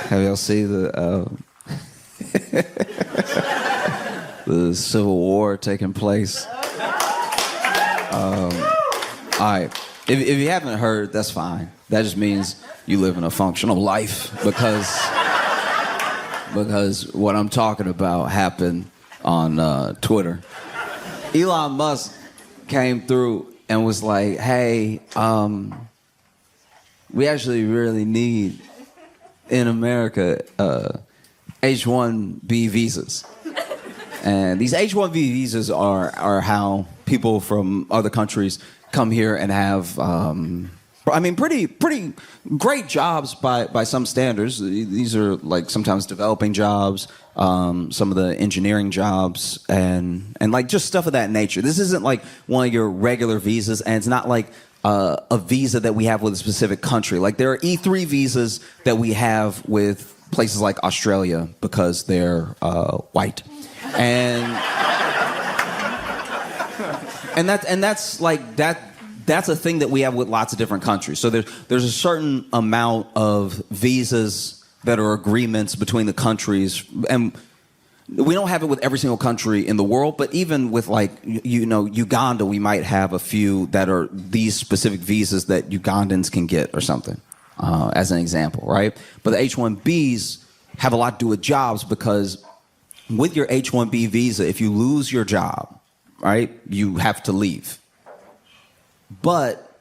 Have y'all seen the Civil War taking place? All right. If you haven't heard, that's fine. That just means you live in a functional life because what I'm talking about happened on Twitter. Elon Musk came through and was like, hey, we actually really need in America H-1B visas. And these H-1B visas are how people from other countries come here and have, pretty great jobs by some standards. These are like sometimes developing jobs, some of the engineering jobs, and like just stuff of that nature. This isn't like one of your regular visas, and it's not like a visa that we have with a specific country. Like there are E3 visas that we have with places like Australia because they're white, and that's like that. That's a thing that we have with lots of different countries. So there's a certain amount of visas that are agreements between the countries, and we don't have it with every single country in the world. But even with like Uganda, we might have a few that are these specific visas that Ugandans can get or something, as an example, right? But the H-1Bs have a lot to do with jobs because with your H-1B visa, if you lose your job, right, you have to leave. But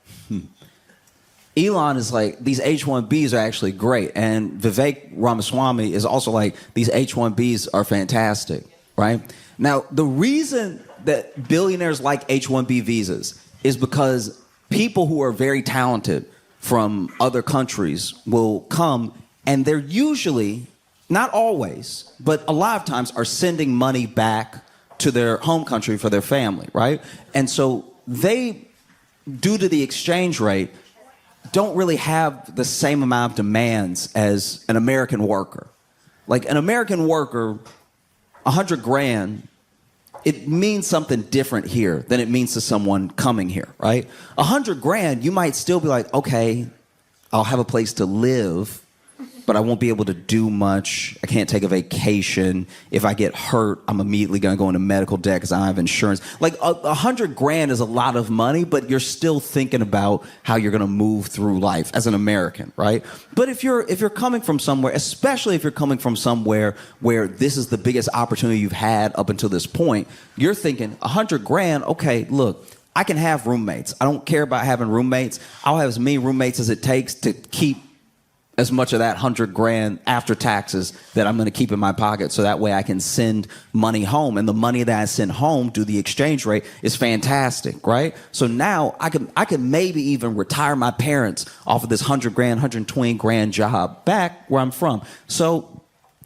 Elon is like, these H-1Bs are actually great. And Vivek Ramaswamy is also like, these H-1Bs are fantastic, right? Now, the reason that billionaires like H-1B visas is because people who are very talented from other countries will come, and they're usually, not always, but a lot of times are sending money back to their home country for their family, right? And so they, due to the exchange rate, don't really have the same amount of demands as an American worker. Like an American worker, $100,000, it means something different here than it means to someone coming here, right? $100,000, you might still be like, okay, I'll have a place to live, but I won't be able to do much. I can't take a vacation. If I get hurt, I'm immediately going to go into medical debt because I don't have insurance. Like $100,000 is a lot of money, but you're still thinking about how you're going to move through life as an American, right? But if you're coming from somewhere, especially if you're coming from somewhere where this is the biggest opportunity you've had up until this point, you're thinking $100,000. Okay, look, I can have roommates. I don't care about having roommates. I'll have as many roommates as it takes to keep as much of that $100,000 after taxes that I'm going to keep in my pocket, so that way I can send money home. And the money that I send home due to the exchange rate is fantastic, right? So now I can maybe even retire my parents off of this $100,000, $120,000 job back where I'm from. So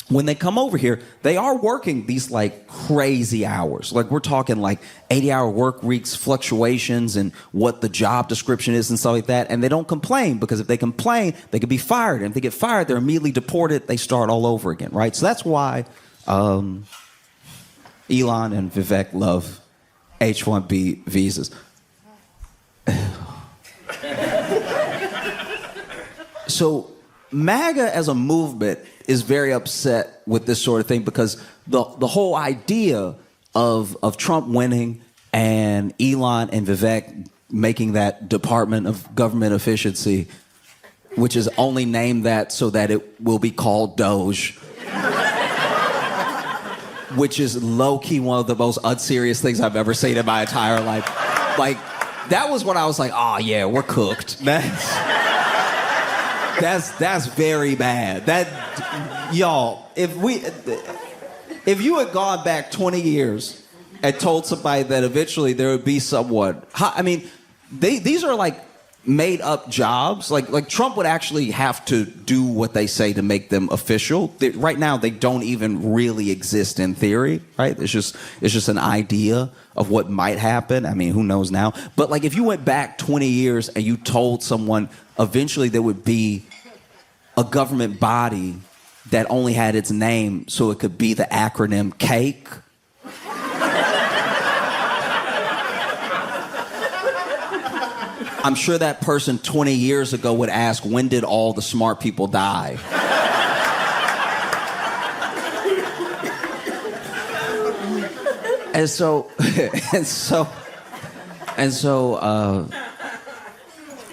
when they come over here, they are working these like crazy hours. Like we're talking like 80-hour work weeks, fluctuations, and what the job description is and stuff like that. And they don't complain, because if they complain, they could be fired. And if they get fired, they're immediately deported. They start all over again, right? So that's why Elon and Vivek love H-1B visas. So MAGA as a movement is very upset with this sort of thing, because the whole idea of Trump winning and Elon and Vivek making that Department of Government Efficiency, which is only named that so that it will be called Doge, which is low-key one of the most unserious things I've ever seen in my entire life. Like, that was when I was like, oh yeah, we're cooked. That's very bad. Y'all, if you had gone back 20 years and told somebody that eventually there would be someone, I mean, these are like made up jobs. Like Trump would actually have to do what they say to make them official. Right now, they don't even really exist in theory, right? It's just an idea of what might happen. I mean, who knows now? But like, if you went back 20 years and you told someone eventually there would be a government body that only had its name so it could be the acronym CAKE. I'm sure that person 20 years ago would ask, when did all the smart people die? And so, and so, and so,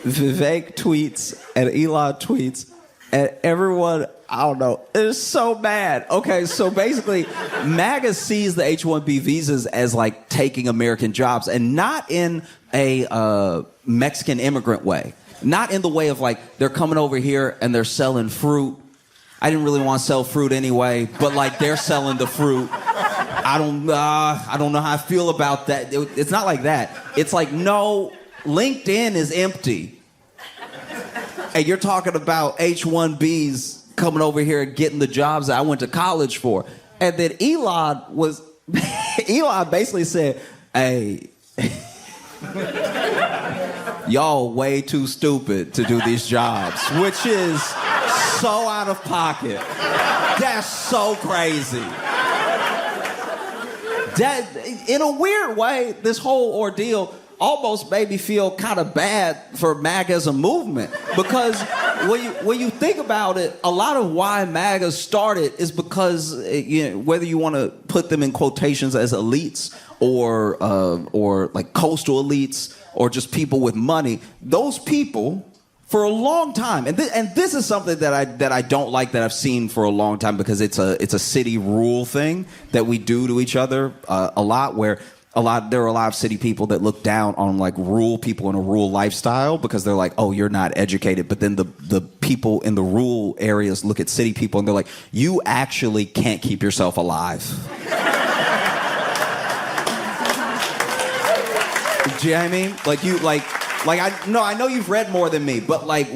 Vivek tweets and Elon tweets, and everyone, I don't know, is so mad. Okay, so basically, MAGA sees the H-1B visas as like taking American jobs, and not in a Mexican immigrant way. Not in the way of like, they're coming over here and they're selling fruit. I didn't really want to sell fruit anyway, but like they're selling the fruit. I don't know how I feel about that. It's not like that. It's like, no, LinkedIn is empty. And you're talking about H-1Bs coming over here and getting the jobs that I went to college for. And then Elon basically said, hey, y'all way too stupid to do these jobs, which is so out of pocket. That's so crazy. That, in a weird way, this whole ordeal almost made me feel kind of bad for MAGA as a movement. Because when you think about it, a lot of why MAGA started is because, whether you want to put them in quotations as elites or like coastal elites or just people with money, those people for a long time, and this is something that I don't like, that I've seen for a long time, because it's a city rule thing that we do to each other a lot, where there are a lot of city people that look down on like rural people in a rural lifestyle because they're like, oh, you're not educated. But then the people in the rural areas look at city people and they're like, you actually can't keep yourself alive. Do you know what I mean? Like you I know you've read more than me, but like,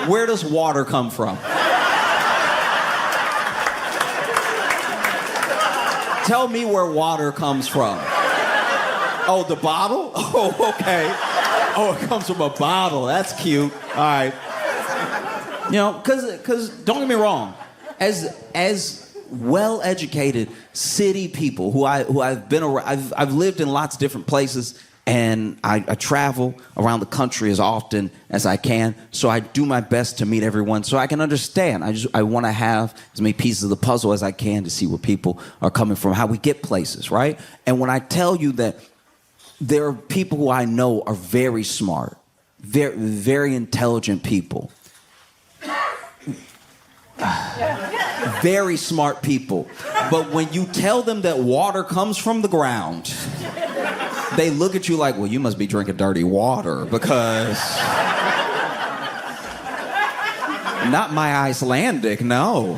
where does water come from? Tell me where water comes from. Oh, the bottle? Oh, okay. Oh, it comes from a bottle. That's cute. All right. Because don't get me wrong, as well-educated city people who I've been around, I've lived in lots of different places, and I travel around the country as often as I can, so I do my best to meet everyone so I can understand. I want to have as many pieces of the puzzle as I can to see where people are coming from, how we get places, right? And when I tell you that there are people who I know are very smart, very, very intelligent people, very smart people, but when you tell them that water comes from the ground, they look at you like, well, you must be drinking dirty water, because not my Icelandic, no.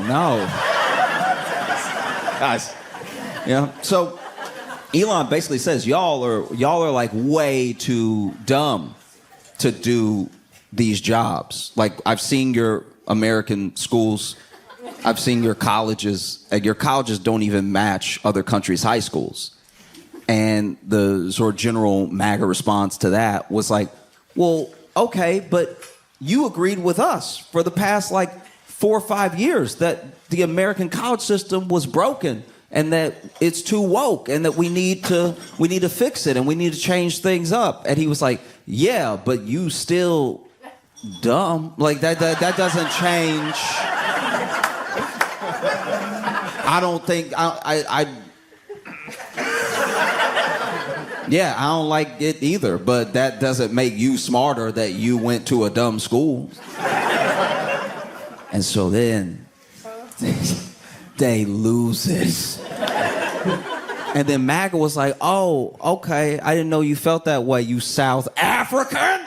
Guys, so Elon basically says y'all are like way too dumb to do these jobs. Like, I've seen your American schools, I've seen your colleges, and your colleges don't even match other countries' high schools. And the sort of general MAGA response to that was like, well, okay, but you agreed with us for the past like 4 or 5 years that the American college system was broken and that it's too woke and that we need to fix it and we need to change things up. And he was like, yeah, but you still dumb. Like that doesn't change. I don't think yeah, I don't like it either, but that doesn't make you smarter that you went to a dumb school. And so then they lose it. And then MAGA was like, oh, okay, I didn't know you felt that way, you South African.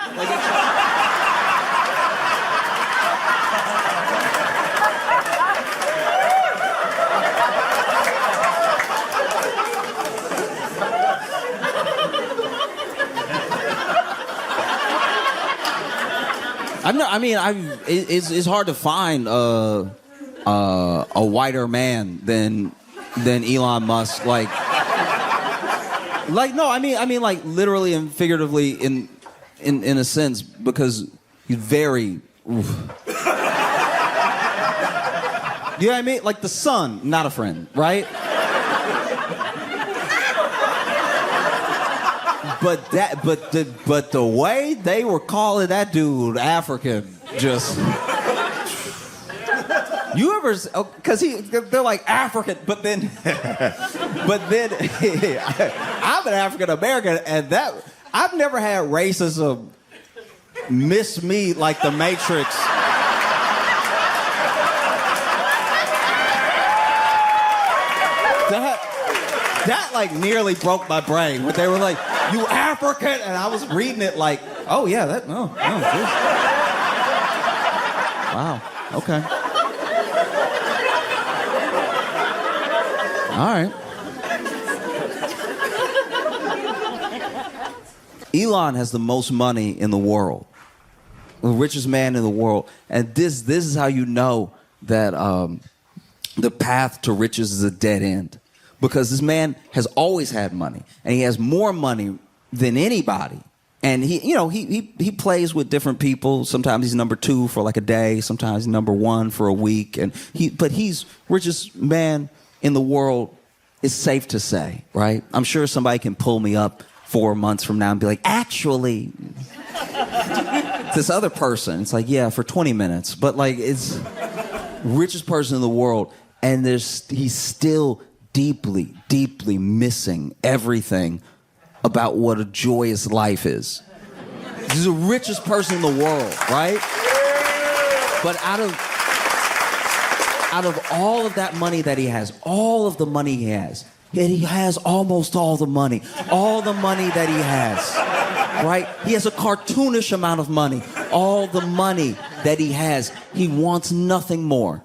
It's hard to find a whiter man than Elon Musk. Like no, I mean like literally and figuratively in a sense, because he's very. You know what I mean? Like the sun, not a friend, right? But the way they were calling that dude African, just You ever, because they're like African, but then I'm an African American, and I've never had racism miss me like the Matrix. That like nearly broke my brain. But they were like, "You African," and I was reading it like, "Oh yeah, no, wow, okay, all right." Elon has the most money in the world, the richest man in the world, and this is how you know that the path to riches is a dead end. Because this man has always had money, and he has more money than anybody. And he plays with different people. Sometimes he's number 2 for like a day. Sometimes he's number 1 for a week. But he's richest man in the world, is safe to say, right? I'm sure somebody can pull me up 4 months from now and be like, actually, this other person. It's like, yeah, for 20 minutes. But like, it's richest person in the world, and he's still deeply, deeply missing everything about what a joyous life is. He's the richest person in the world, right? But out of all of that money that he has, all of the money he has, and he has almost all the money that he has, right? He has a cartoonish amount of money. All the money that he has, he wants nothing more.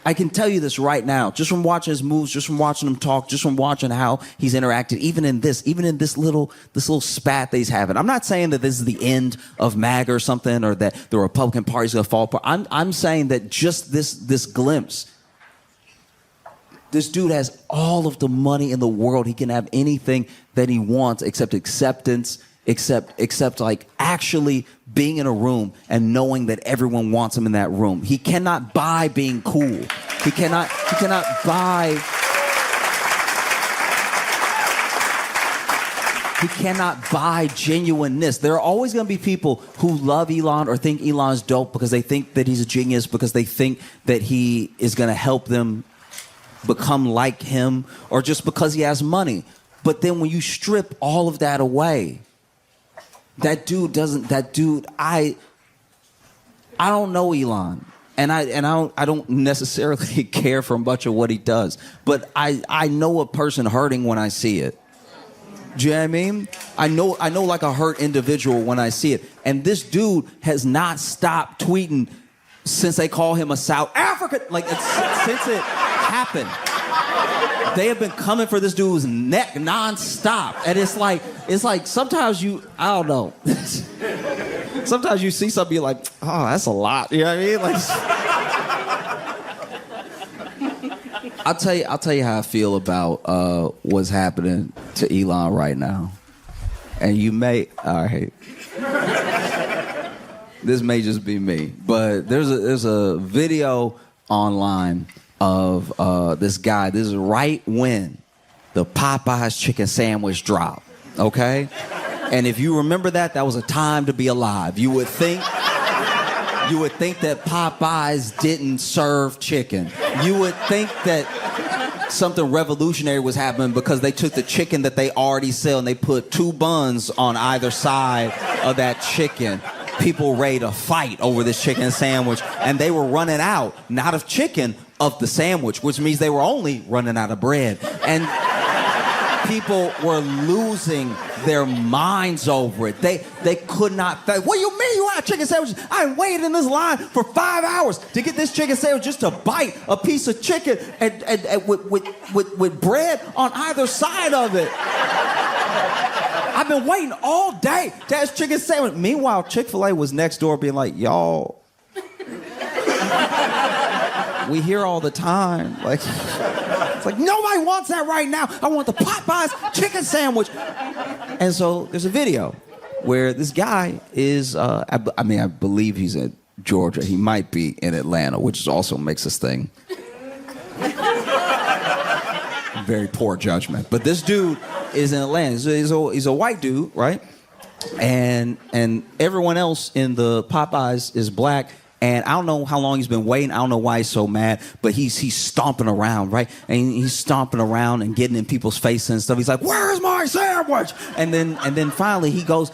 I can tell you this right now, just from watching his moves, just from watching him talk, just from watching how he's interacted, even in this little spat that he's having. I'm not saying that this is the end of MAGA or something, or that the Republican Party's gonna fall apart. I'm saying that just this glimpse, this dude has all of the money in the world. He can have anything that he wants except acceptance, except like actually being in a room and knowing that everyone wants him in that room. He cannot buy being cool. He cannot buy genuineness. There are always going to be people who love Elon or think Elon's dope because they think that he's a genius, because they think that he is going to help them become like him, or just because he has money. But then when you strip all of that away, I don't know Elon, and I don't necessarily care for much of what he does, but I know a person hurting when I see it. Do you know what I mean? I know like a hurt individual when I see it. And this dude has not stopped tweeting since they call him a South African, since it happened. They have been coming for this dude's neck nonstop. And it's like sometimes I don't know. Sometimes you see something, you're like, oh, that's a lot. You know what I mean? I'll tell you how I feel about what's happening to Elon right now. And you may, all right. This may just be me, but there's a video online of this guy. This is right when the Popeyes chicken sandwich dropped, okay? And if you remember that was a time to be alive. You would think that Popeyes didn't serve chicken. You would think that something revolutionary was happening because they took the chicken that they already sell and they put 2 buns on either side of that chicken. People ready to fight over this chicken sandwich, and they were running out, not of chicken, of the sandwich, which means they were only running out of bread. And people were losing their minds over it. They could not think, what do you mean you want chicken sandwiches? I waited in this line for 5 hours to get this chicken sandwich just to bite a piece of chicken and with bread on either side of it. I've been waiting all day to have chicken sandwich. Meanwhile, Chick-fil-A was next door being like, y'all, we hear all the time. Like, it's like, nobody wants that right now. I want the Popeyes chicken sandwich. And so there's a video where this guy is, I believe he's in Georgia. He might be in Atlanta, which also makes this thing very poor judgment. But this dude is in Atlanta. He's a white dude, right? And everyone else in the Popeyes is black. And I don't know how long he's been waiting. I don't know why he's so mad, but he's stomping around, right? And he's stomping around and getting in people's faces and stuff. He's like, "Where's my sandwich?" And then finally he goes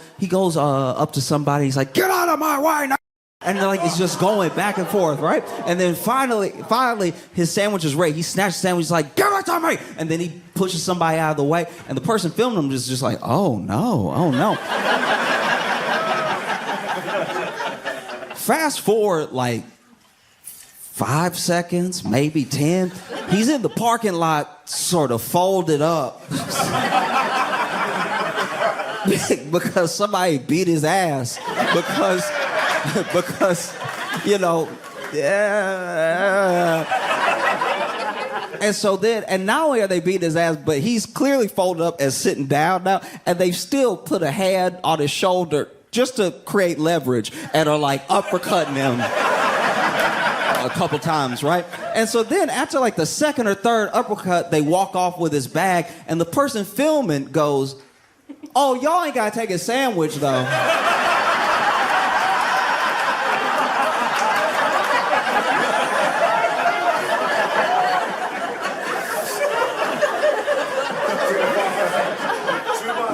up to somebody. He's like, "Get out of my way now!" And like it's just going back and forth, right? And then finally, his sandwich is ready. He snatches the sandwich. He's like, "Give it to me!" And then he pushes somebody out of the way. And the person filming him is just like, "Oh no, oh no." Fast forward like 5 seconds, maybe 10. He's in the parking lot, sort of folded up. Because somebody beat his ass. Because, you know, yeah. And not only are they beating his ass, but he's clearly folded up and sitting down now, and they've still put a hand on his shoulder just to create leverage and are like uppercutting him a couple times, right? And so then after like the second or third uppercut, they walk off with his bag, and the person filming goes, "Oh, y'all ain't gotta take his sandwich though."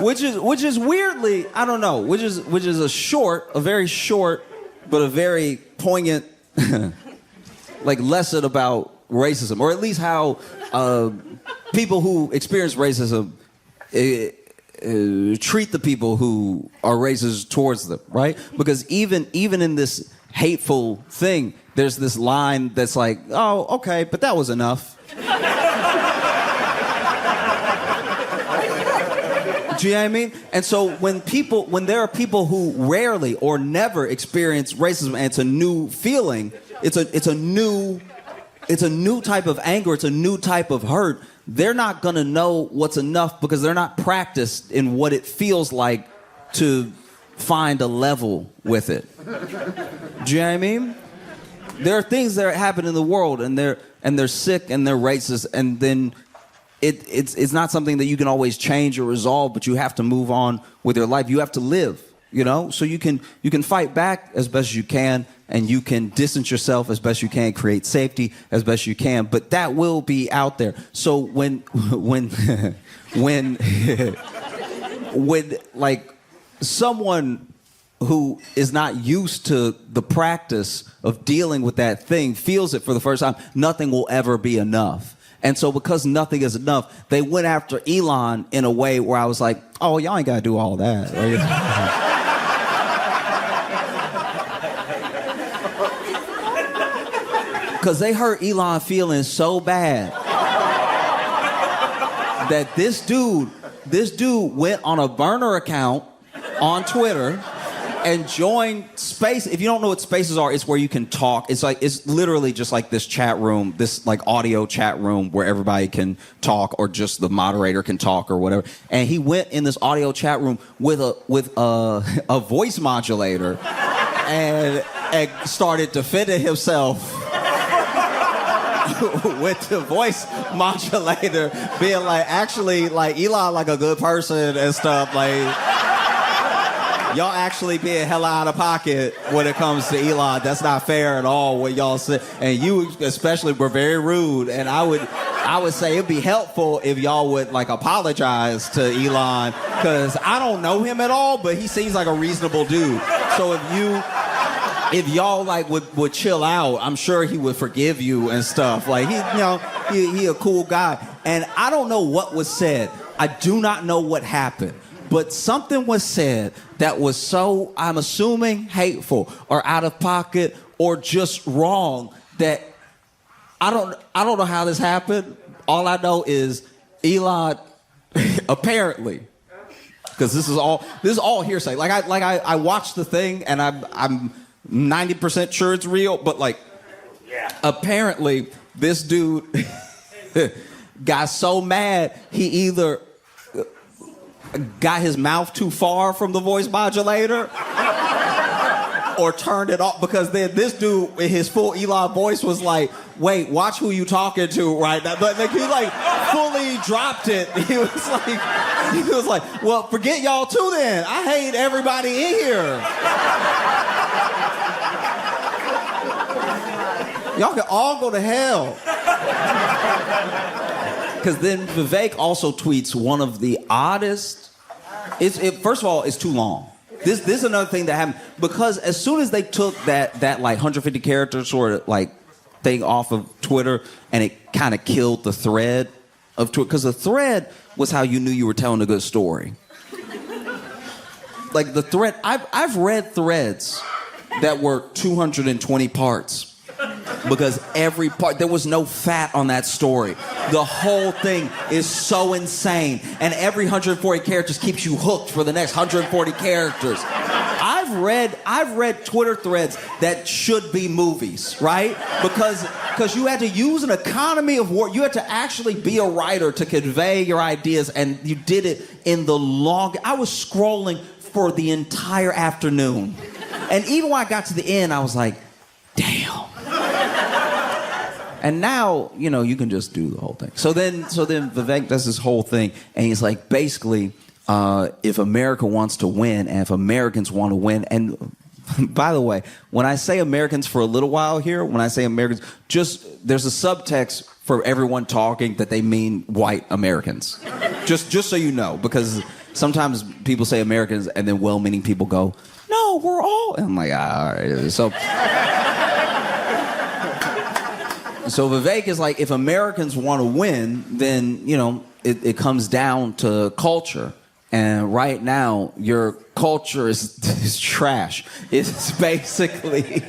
Which is weirdly, I don't know, which is a very short, but a very poignant, like lesson about racism, or at least how people who experience racism treat the people who are racist towards them, right? Because even in this hateful thing, there's this line that's like, "Oh, okay, but that was enough." Do you know what I mean? And so when there are people who rarely or never experience racism, and it's a new feeling, it's a new type of anger, it's a new type of hurt, they're not gonna know what's enough because they're not practiced in what it feels like to find a level with it. Do you know what I mean? There are things that happen in the world, and they're sick and they're racist, and then it's not something that you can always change or resolve, but you have to move on with your life. You have to live, you know? So you can fight back as best as you can, and you can distance yourself as best you can, create safety as best you can, but that will be out there. So when like someone who is not used to the practice of dealing with that thing feels it for the first time, nothing will ever be enough. And so because nothing is enough, they went after Elon in a way where I was like, "Oh, y'all ain't got to do all that." Because they hurt Elon feeling so bad that this dude went on a burner account on Twitter and join Space. If you don't know what Spaces are, it's where you can talk. It's literally just like this chat room, this like audio chat room where everybody can talk, or just the moderator can talk or whatever. And he went in this audio chat room with a voice modulator and started defending himself with the voice modulator, being like, actually, like Elon like a good person and stuff, like. Y'all actually being hella out of pocket when it comes to Elon. That's not fair at all what y'all said. And you especially were very rude. And I would say it'd be helpful if y'all would like apologize to Elon, because I don't know him at all, but he seems like a reasonable dude. So if y'all like would chill out, I'm sure he would forgive you and stuff. Like he a cool guy. And I don't know what was said. I do not know what happened. But something was said that was so, I'm assuming, hateful or out of pocket or just wrong, that I don't know how this happened. All I know is Elon apparently, because this is all hearsay. I watched the thing and I'm 90% sure it's real, but like apparently this dude got so mad he either got his mouth too far from the voice modulator or turned it off, because then this dude in his full Elon voice was like, "Wait, watch who you talking to right now." But like, he like fully dropped it. He was like, "Well, forget y'all too then. I hate everybody in here." Y'all can all go to hell. Because then Vivek also tweets one of the oddest. First of all, it's too long. This is another thing that happened because as soon as they took that like 150 character sort of like thing off of Twitter and it kind of killed the thread of Twitter, because the thread was how you knew you were telling a good story. Like the thread, I've read threads that were 220 parts. Because every part, there was no fat on that story. The whole thing is so insane. And every 140 characters keeps you hooked for the next 140 characters. I've read Twitter threads that should be movies, right? Because you had to use an economy of word. You had to actually be a writer to convey your ideas, and you did it in the long... I was scrolling for the entire afternoon. And even when I got to the end, I was like, damn. And now, you can just do the whole thing. So then Vivek does this whole thing, and he's like, basically, if America wants to win, and if Americans want to win, and by the way, when I say Americans for a little while here, when I say Americans, there's a subtext for everyone talking that they mean white Americans. just so you know, because sometimes people say Americans, and then well-meaning people go, no, we're all... And I'm like, all right. So Vivek is like, if Americans want to win, then, it comes down to culture. And right now, your culture is trash. It's basically...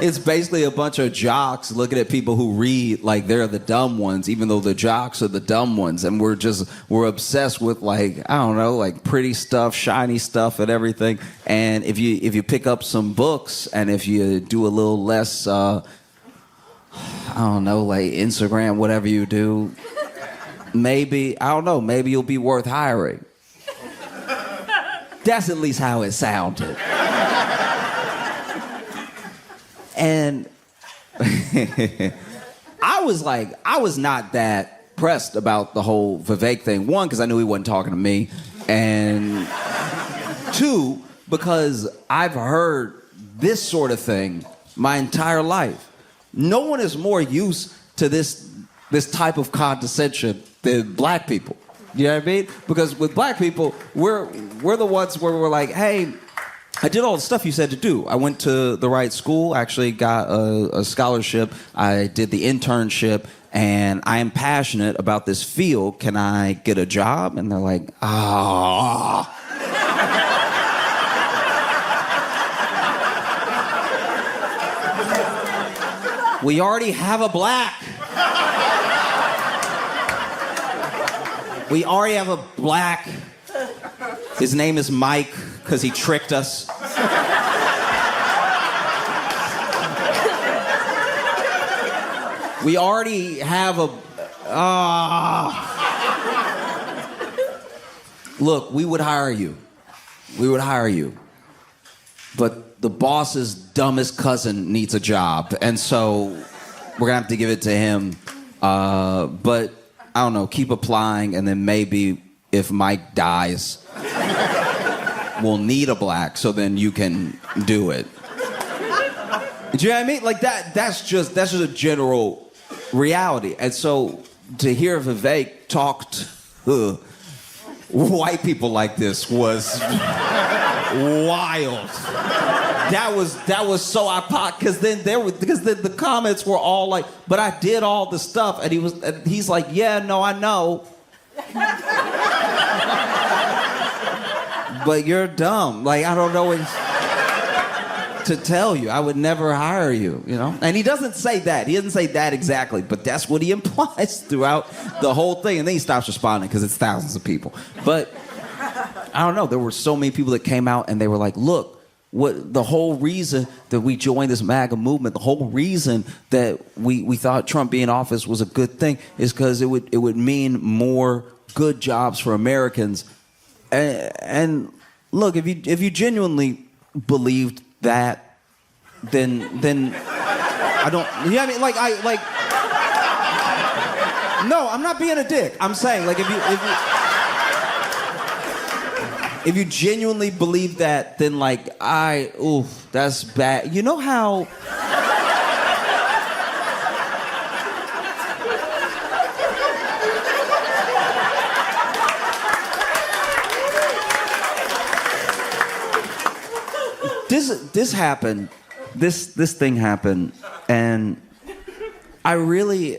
It's basically a bunch of jocks looking at people who read like they're the dumb ones, even though the jocks are the dumb ones. And we're obsessed with like, I don't know, like pretty stuff, shiny stuff and everything. And if you pick up some books and if you do a little less, I don't know, like Instagram, whatever you do, maybe you'll be worth hiring. That's at least how it sounded. And I was not that pressed about the whole Vivek thing. One, because I knew he wasn't talking to me. And two, because I've heard this sort of thing my entire life. No one is more used to this type of condescension than black people. You know what I mean? Because with black people, we're the ones where we're like, hey, I did all the stuff you said to do. I went to the right school, actually got a scholarship. I did the internship, and I am passionate about this field. Can I get a job? And they're like, ah. We already have a black. We already have a black. His name is Mike, because he tricked us. We already have a... Look, we would hire you. But the boss's dumbest cousin needs a job, and so we're going to have to give it to him. But, I don't know, keep applying, and then maybe if Mike dies... we'll need a black, so then you can do it. Do you know what I mean? Like that's just a general reality. And so to hear Vivek talk to white people like this was wild. That was so ironic, because then the comments were all like, but I did all the stuff, and he's like, yeah, no, I know. But you're dumb. Like, I don't know what to tell you. I would never hire you, And he doesn't say that. He doesn't say that exactly, but that's what he implies throughout the whole thing. And then he stops responding because it's thousands of people. But I don't know. There were so many people that came out and they were like, look, the whole reason that we joined this MAGA movement, the whole reason that we thought Trump being in office was a good thing is because it would mean more good jobs for Americans. And look, if you genuinely believed that, then I don't. You know what I mean? No, I'm not being a dick. I'm saying, like, if you genuinely believe that, then like that's bad. You know how this happened. This thing happened, and I really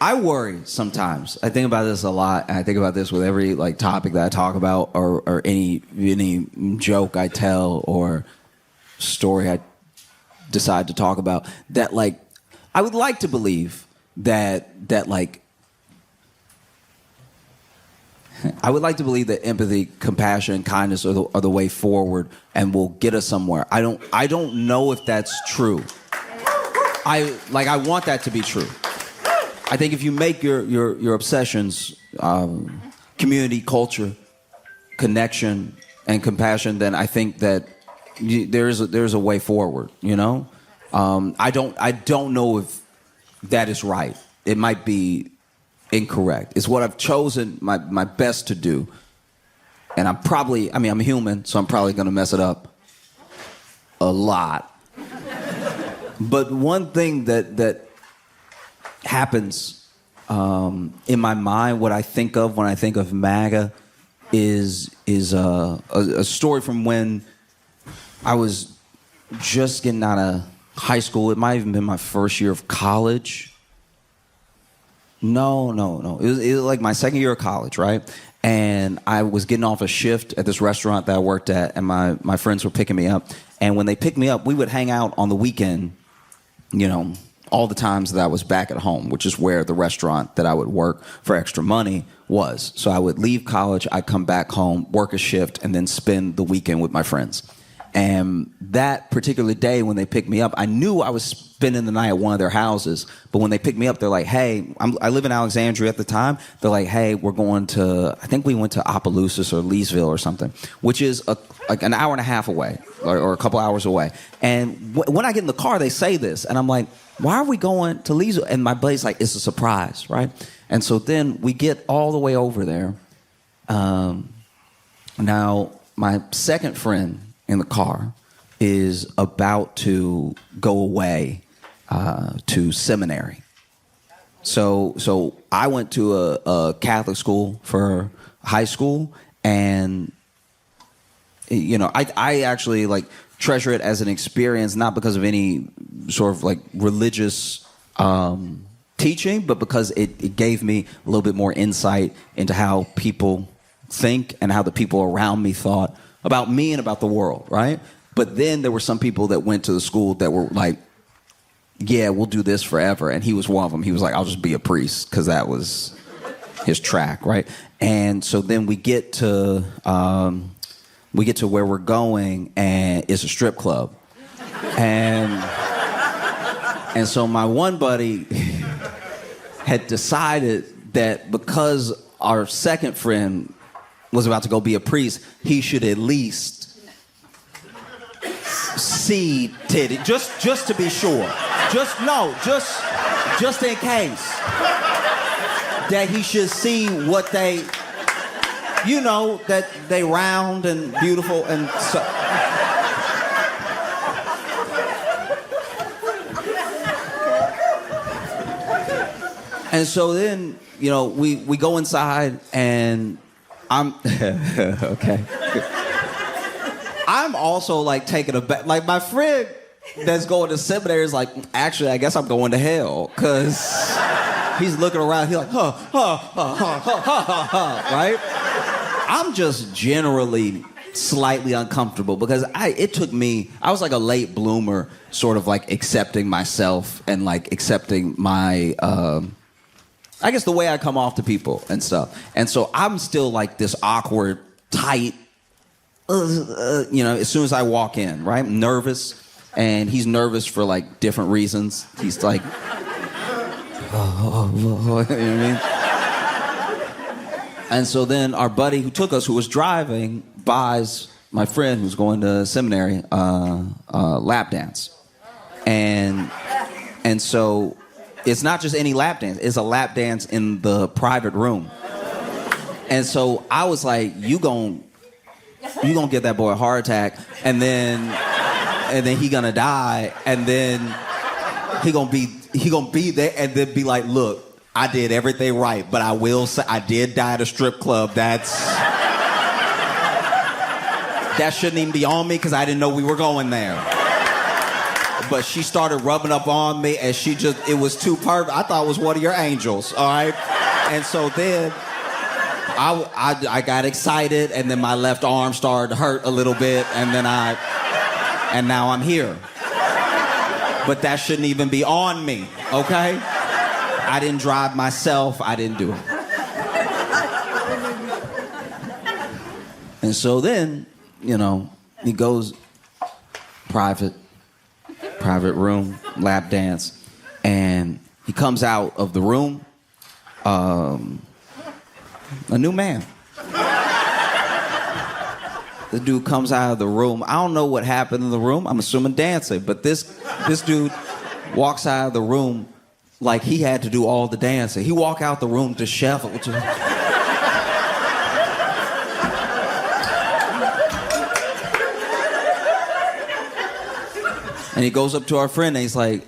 I worry sometimes. I think about this a lot, and I think about this with every like topic that I talk about, or any joke I tell or story I decide to talk about. That like I would like to believe that like I would like to believe that empathy, compassion, and kindness are the way forward and will get us somewhere. I don't know if that's true. I want that to be true. I think if you make your obsessions community, culture, connection, and compassion, then I think that there's a way forward. You know, I don't know if that is right. It might be incorrect. It's what I've chosen my best to do, and I'm human, so I'm probably going to mess it up a lot. But one thing that happens in my mind, what I think of when I think of MAGA, is a story from when I was just getting out of high school. It might have even been my first year of college. No. It was like my second year of college, right? And I was getting off a shift at this restaurant that I worked at, and my friends were picking me up. And when they picked me up, we would hang out on the weekend, all the times that I was back at home, which is where the restaurant that I would work for extra money was. So I would leave college, I'd come back home, work a shift, and then spend the weekend with my friends. And that particular day when they picked me up, I knew I was spending the night at one of their houses. But when they picked me up, they're like, hey, I live in Alexandria at the time. They're like, hey, we're going to, I think we went to Opelousas or Leesville or something, which is like an hour and a half away or a couple hours away. And when I get in the car, they say this. And I'm like, why are we going to Leesville? And my buddy's like, it's a surprise, right? And so then we get all the way over there. Now, my second friend in the car is about to go away to seminary. So I went to a Catholic school for high school, and I actually like treasure it as an experience, not because of any sort of like religious teaching, but because it gave me a little bit more insight into how people think and how the people around me thought about me and about the world, right? But then there were some people that went to the school that were like, yeah, we'll do this forever. And he was one of them. He was like, I'll just be a priest, because that was his track, right? And so then we get to where we're going, and it's a strip club. And so my one buddy had decided that because our second friend was about to go be a priest, he should at least see titty, just to be sure. Just in case. That he should see what they, that they round and beautiful and so. And so then, we go inside, and I'm okay. I'm also like taken aback. Like my friend that's going to seminary is like, actually, I guess I'm going to hell, because he's looking around. He's like, right? I'm just generally slightly uncomfortable because I was like a late bloomer, sort of like accepting myself and like accepting my. I guess the way I come off to people and stuff. And so I'm still like this awkward, tight, as soon as I walk in, right? I'm nervous, and he's nervous for like different reasons. He's like, you know what I mean? And so then our buddy who took us, who was driving, buys my friend who's going to seminary lap dance. And so it's not just any lap dance. It's a lap dance in the private room. And so I was like, you gonna get that boy a heart attack, and then he gonna die, and then he gonna be there, and then be like, look, I did everything right, but I will say I did die at a strip club. That shouldn't even be on me because I didn't know we were going there. But she started rubbing up on me, and it was too perfect. I thought it was one of your angels, all right? And so then I got excited, and then my left arm started to hurt a little bit, and now I'm here. But that shouldn't even be on me, okay? I didn't drive myself. I didn't do it. And so then, he goes private room, lap dance, and he comes out of the room, a new man. The dude comes out of the room. I don't know what happened in the room. I'm assuming dancing, but this dude walks out of the room like he had to do all the dancing. He walked out the room disheveled. And he goes up to our friend and he's like,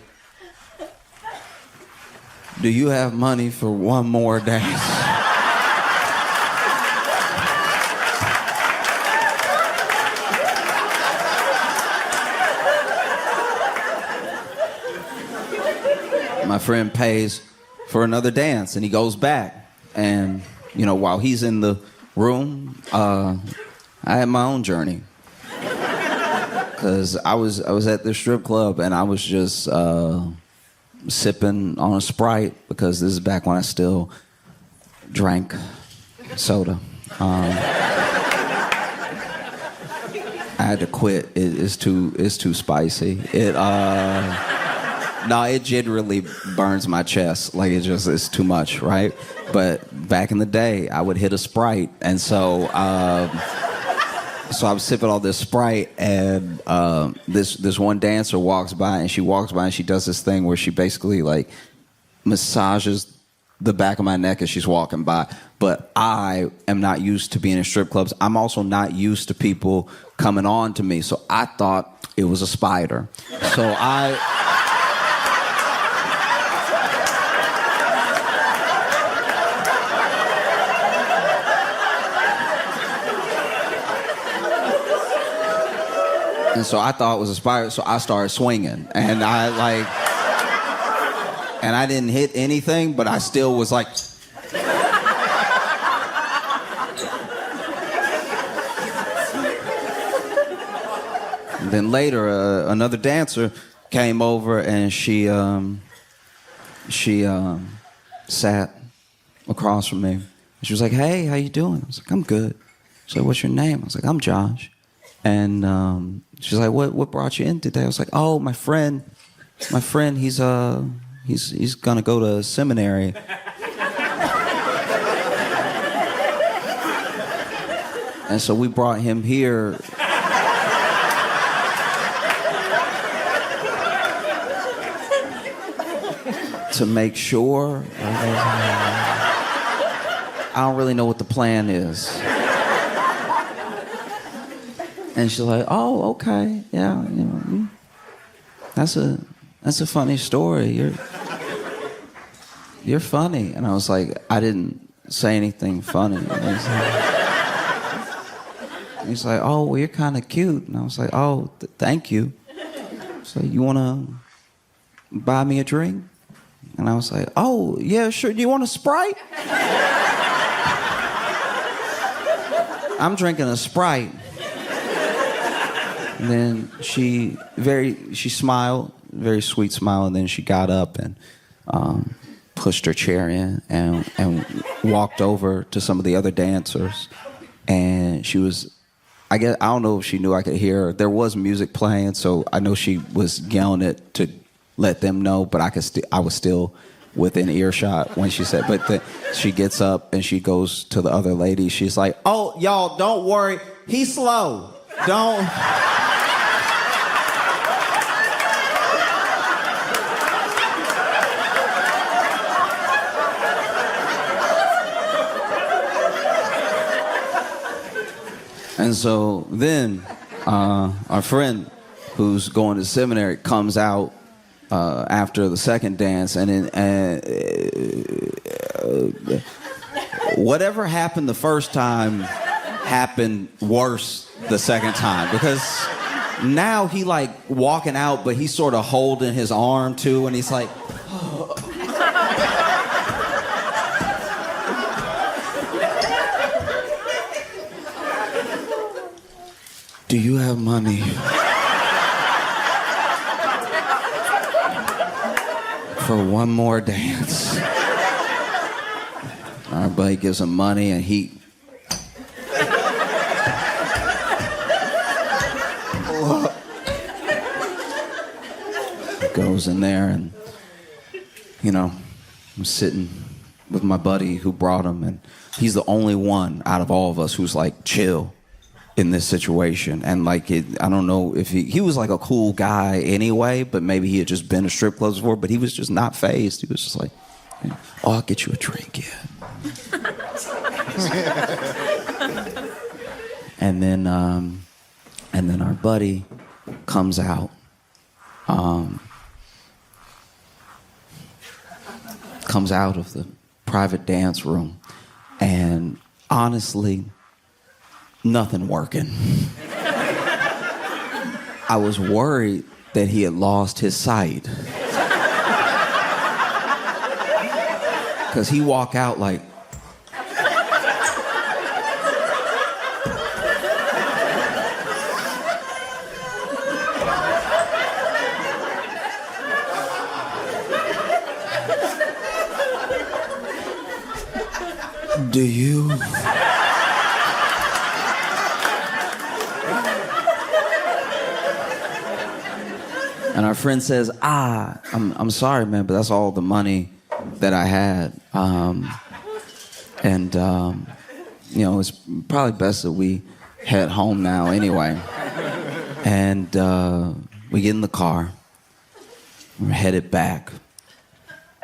do you have money for one more dance? My friend pays for another dance and he goes back. And, while he's in the room, I had my own journey. Because I was at the strip club and I was just sipping on a Sprite because this is back when I still drank soda. I had to quit. It's too spicy. It generally burns my chest. Like it's too much, right? But back in the day, I would hit a Sprite, and so I was sipping all this Sprite, and this one dancer walks by, and she does this thing where she basically like massages the back of my neck as she's walking by. But I am not used to being in strip clubs. I'm also not used to people coming on to me, so I thought it was a spider. So And so I thought it was a spider, so I started swinging. And I didn't hit anything, but I still was like... And then later, another dancer came over and she sat across from me. She was like, hey, how you doing? I was like, I'm good. She's like, what's your name? I was like, I'm Josh. And she's like, what brought you in today? I was like, oh, my friend, he's gonna go to seminary. And so we brought him here. To make sure. I don't really know what the plan is. And she's like, oh, okay, yeah, that's a funny story. You're funny. And I was like, I didn't say anything funny. And he's like, oh, well, you're kind of cute. And I was like, oh, thank you. So you want to buy me a drink? And I was like, oh, yeah, sure. Do you want a Sprite? I'm drinking a Sprite. And then she smiled, very sweet smile, and then she got up and pushed her chair in and walked over to some of the other dancers. And she was, I don't know if she knew I could hear her. There was music playing, so I know she was yelling it to let them know, but I was still within earshot when she said, she gets up and she goes to the other lady. She's like, oh, y'all, don't worry. He's slow. Don't... And so then our friend who's going to seminary comes out after the second dance, and whatever happened the first time happened worse the second time, because now he like walking out, but he's sort of holding his arm too, and he's like, do you have money for one more dance? Our buddy gives him money, and he goes in there, and you know, I'm sitting with my buddy who brought him, and he's the only one out of all of us who's like chill in this situation. And like I don't know if he was like a cool guy anyway, but maybe he had just been to strip clubs before, but he was just not fazed. He was just like, oh, I'll get you a drink, yeah. and then our buddy comes out, of the private dance room, and honestly, nothing working. I was worried that he had lost his sight, because he walked out like, do you? And our friend says, I'm sorry, man, but that's all the money that I had. You know, it's probably best that we head home now anyway. And we get in the car. We're headed back.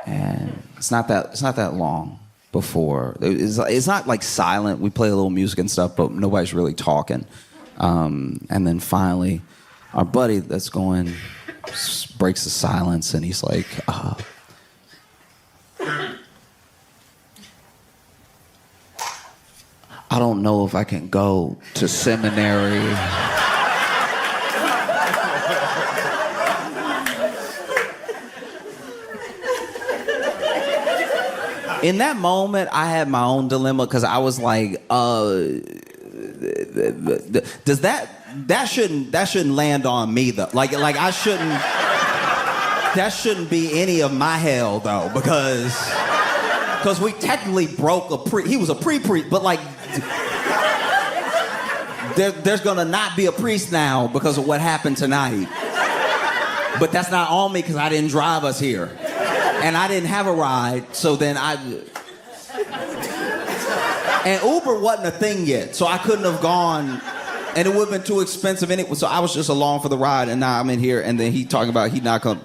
And it's not that long before. It's not like silent. We play a little music and stuff, but nobody's really talking. And then finally, our buddy that's going breaks the silence, and he's like, I don't know if I can go to seminary. In that moment, I had my own dilemma, because I was like, does that shouldn't land on me though. Like I shouldn't. That shouldn't be any of my hell though, because we technically broke he was a pre-priest, but like there's gonna not be a priest now because of what happened tonight. But that's not on me, because I didn't drive us here, and I didn't have a ride. So then and Uber wasn't a thing yet, so I couldn't have gone. And it would have been too expensive anyway, so I was just along for the ride, and now I'm in here, and then he talking about he not gonna...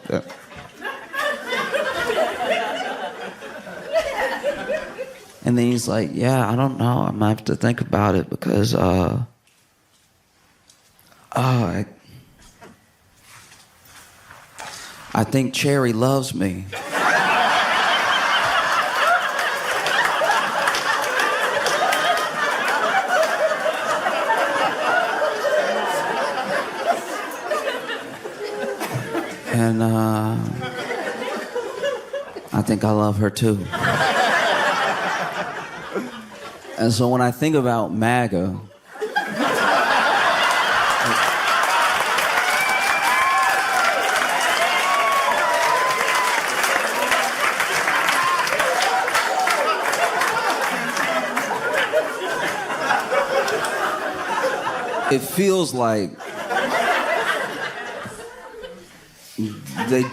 And then he's like, yeah, I don't know, I might have to think about it, because, I think Cherry loves me. And I think I love her too. And so when I think about MAGA, it feels like they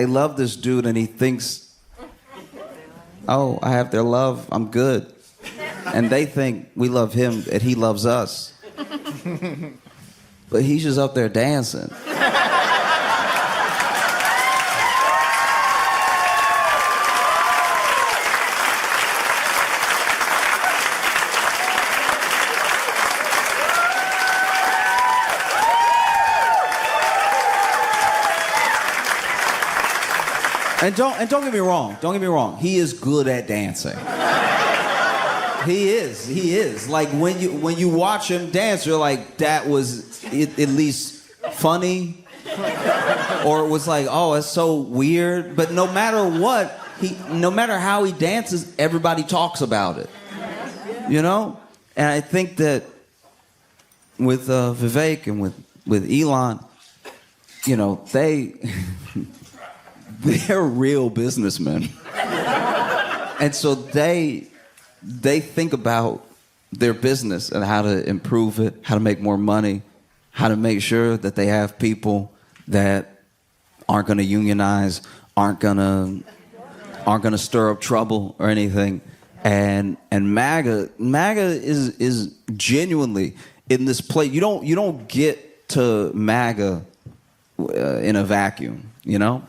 love this dude, and he thinks, oh, I have their love, I'm good. And they think we love him, that he loves us. But he's just up there dancing. And don't get me wrong. Don't get me wrong. He is good at dancing. He is. Like when you watch him dance, you're like, that was at least funny, or it was like, oh, it's so weird. But no matter what, no matter how he dances, everybody talks about it. You know? And I think that with Vivek and with Elon, you know, they're real businessmen. And so they think about their business and how to improve it, how to make more money, how to make sure that they have people that aren't going to unionize, aren't going to stir up trouble or anything. And MAGA is genuinely in this place. You don't get to MAGA in a vacuum, you know?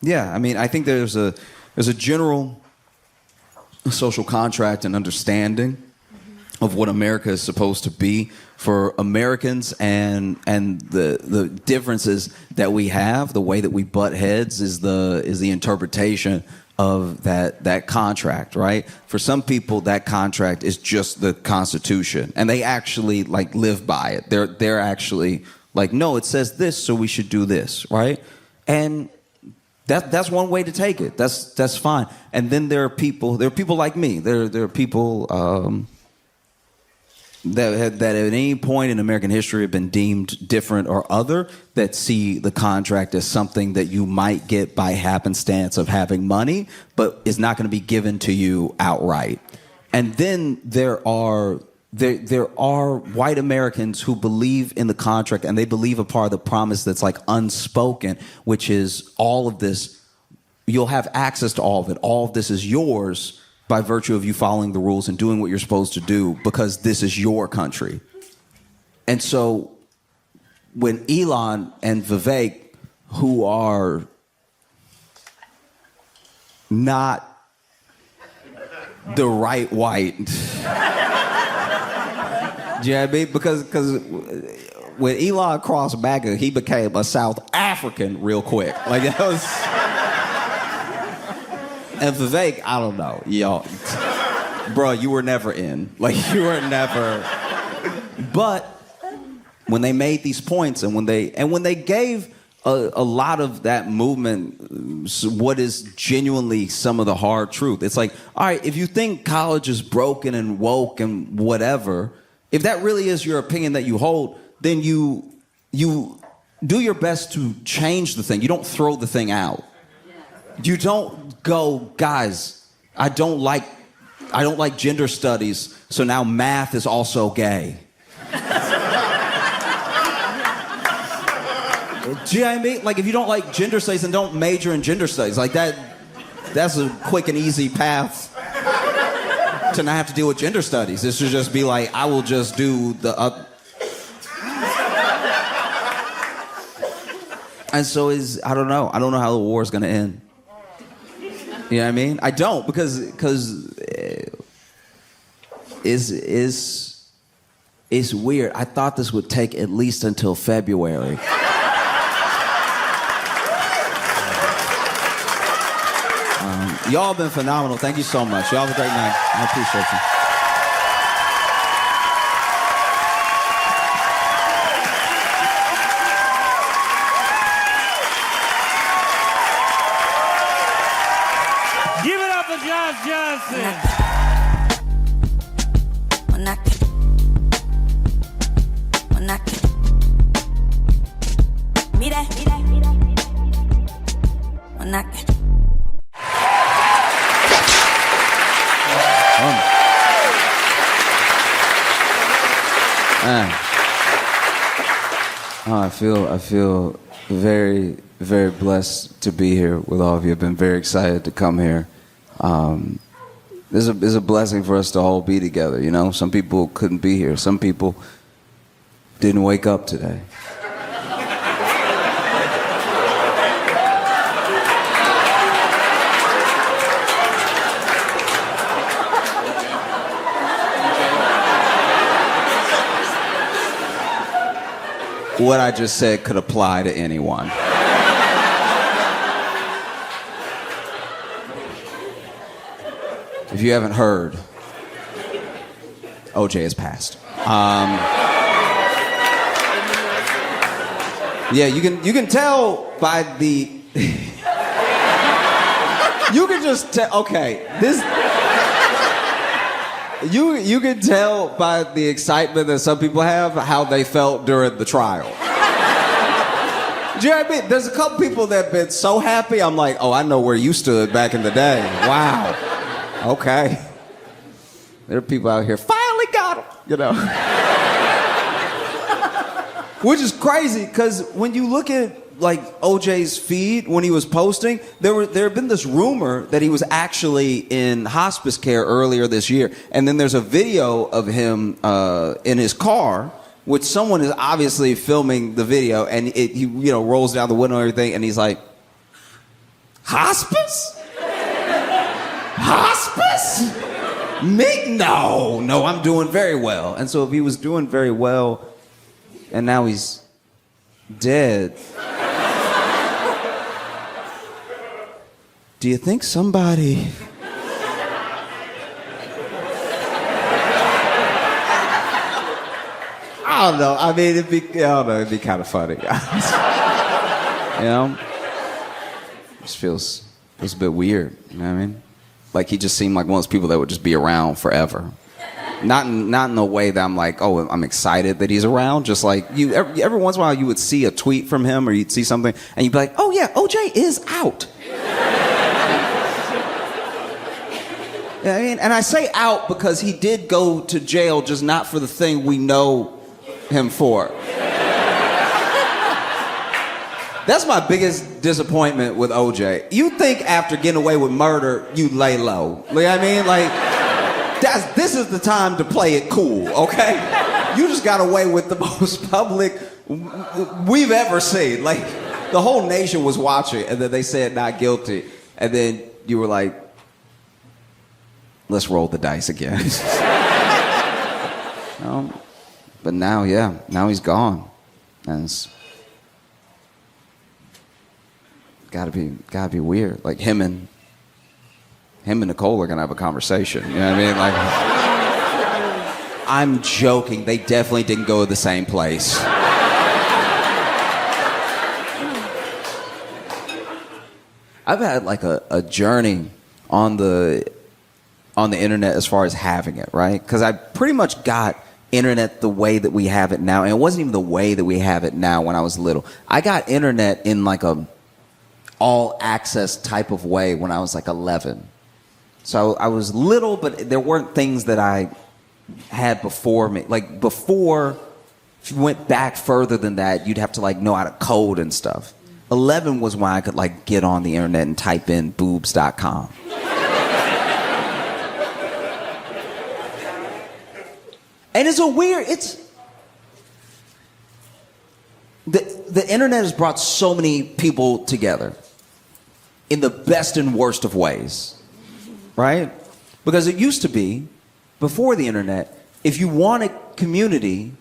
Yeah, I mean, I think there's a general social contract and understanding of what America is supposed to be for Americans, and the differences that we have, the way that we butt heads is the interpretation of that contract, right? For some people, that contract is just the Constitution, and they actually like live by it. They're actually like, no, it says this, so we should do this, right? And that's one way to take it. That's fine. And then there are people like me. There are people that at any point in American history have been deemed different or other, that see the contract as something that you might get by happenstance of having money, but is not going to be given to you outright. And then there are white Americans who believe in the contract, and they believe a part of the promise that's like unspoken, which is all of this, you'll have access to all of it. All of this is yours by virtue of you following the rules and doing what you're supposed to do, because this is your country. And so when Elon and Vivek, who are not the right white, do you know what I mean? Because when Elon crossed MAGA, he became a South African real quick. Like, that was... And Vivek, I don't know, y'all. Bro, you were never in. Like, you were never... But when they made these points, and when they gave a lot of that movement what is genuinely some of the hard truth. It's like, all right, if you think college is broken and woke and whatever... If that really is your opinion that you hold, then you do your best to change the thing. You don't throw the thing out. You don't go, guys, I don't like gender studies, so now math is also gay. Do you know what I mean? Like, if you don't like gender studies, then don't major in gender studies. Like, that's a quick and easy path to not have to deal with gender studies. This should just be like, I will just do the And so I don't know how the war is going to end. You know what I mean? I don't, because it's weird. I thought this would take at least until February. Y'all have been phenomenal. Thank you so much. Y'all have a great night. I appreciate you. Give it up for Josh Johnson. I feel very, very blessed to be here with all of you. I've been very excited to come here. It's a blessing for us to all be together, you know? Some people couldn't be here. Some people didn't wake up today. What I just said could apply to anyone. if you haven't heard, OJ has passed. Yeah, you can tell by the. You can just tell. Okay, this. You can tell by the excitement that some people have how they felt during the trial. Do you know what I mean? There's a couple people that have been so happy. I'm like, oh, I know where you stood back in the day. Wow. Okay. There are people out here, finally got him, you know. Which is crazy, because when you look at like OJ's feed when he was posting, there had been this rumor that he was actually in hospice care earlier this year. And then there's a video of him in his car, which someone is obviously filming the video, and he rolls down the window and everything, and he's like, hospice? Hospice? Me? No, I'm doing very well. And so if he was doing very well, and now he's dead, do you think somebody... I don't know. I mean, it'd be kind of funny. You know? It just feels a bit weird, you know what I mean? Like he just seemed like one of those people that would just be around forever. Not in a way that I'm like, oh, I'm excited that he's around. Just like every once in a while you would see a tweet from him or you'd see something and you'd be like, oh yeah, OJ is out. Yeah, I mean, and I say out because he did go to jail, just not for the thing we know him for. That's my biggest disappointment with OJ. You think after getting away with murder, you lay low. You know what I mean? Like, this is the time to play it cool, okay? You just got away with the most public we've ever seen. Like, the whole nation was watching, and then they said not guilty. And then you were like, let's roll the dice again. But now he's gone. And it's gotta be weird. Like him and Nicole are gonna have a conversation. You know what I mean? Like, I'm joking. They definitely didn't go to the same place. I've had like a journey on the internet as far as having it, right? Because I pretty much got internet the way that we have it now. And it wasn't even the way that we have it now when I was little. I got internet in like a all access type of way when I was like 11. So I was little, but there weren't things that I had before me. Like before, if you went back further than that, you'd have to like know how to code and stuff. 11 was when I could like get on the internet and type in boobs.com. And the internet has brought so many people together in the best and worst of ways, right? Because it used to be, before the internet, if you wanted community,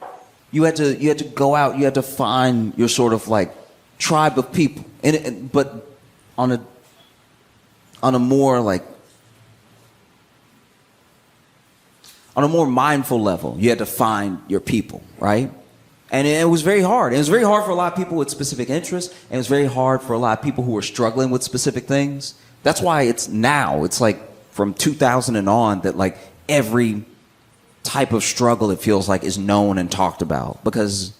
you had to go out, you had to find your sort of like tribe of people, but on a more like, on a more mindful level, you had to find your people, right? And it was very hard. It was very hard for a lot of people with specific interests, and it was very hard for a lot of people who were struggling with specific things. That's why it's like from 2000 and on that like every type of struggle, it feels like, is known and talked about. Because,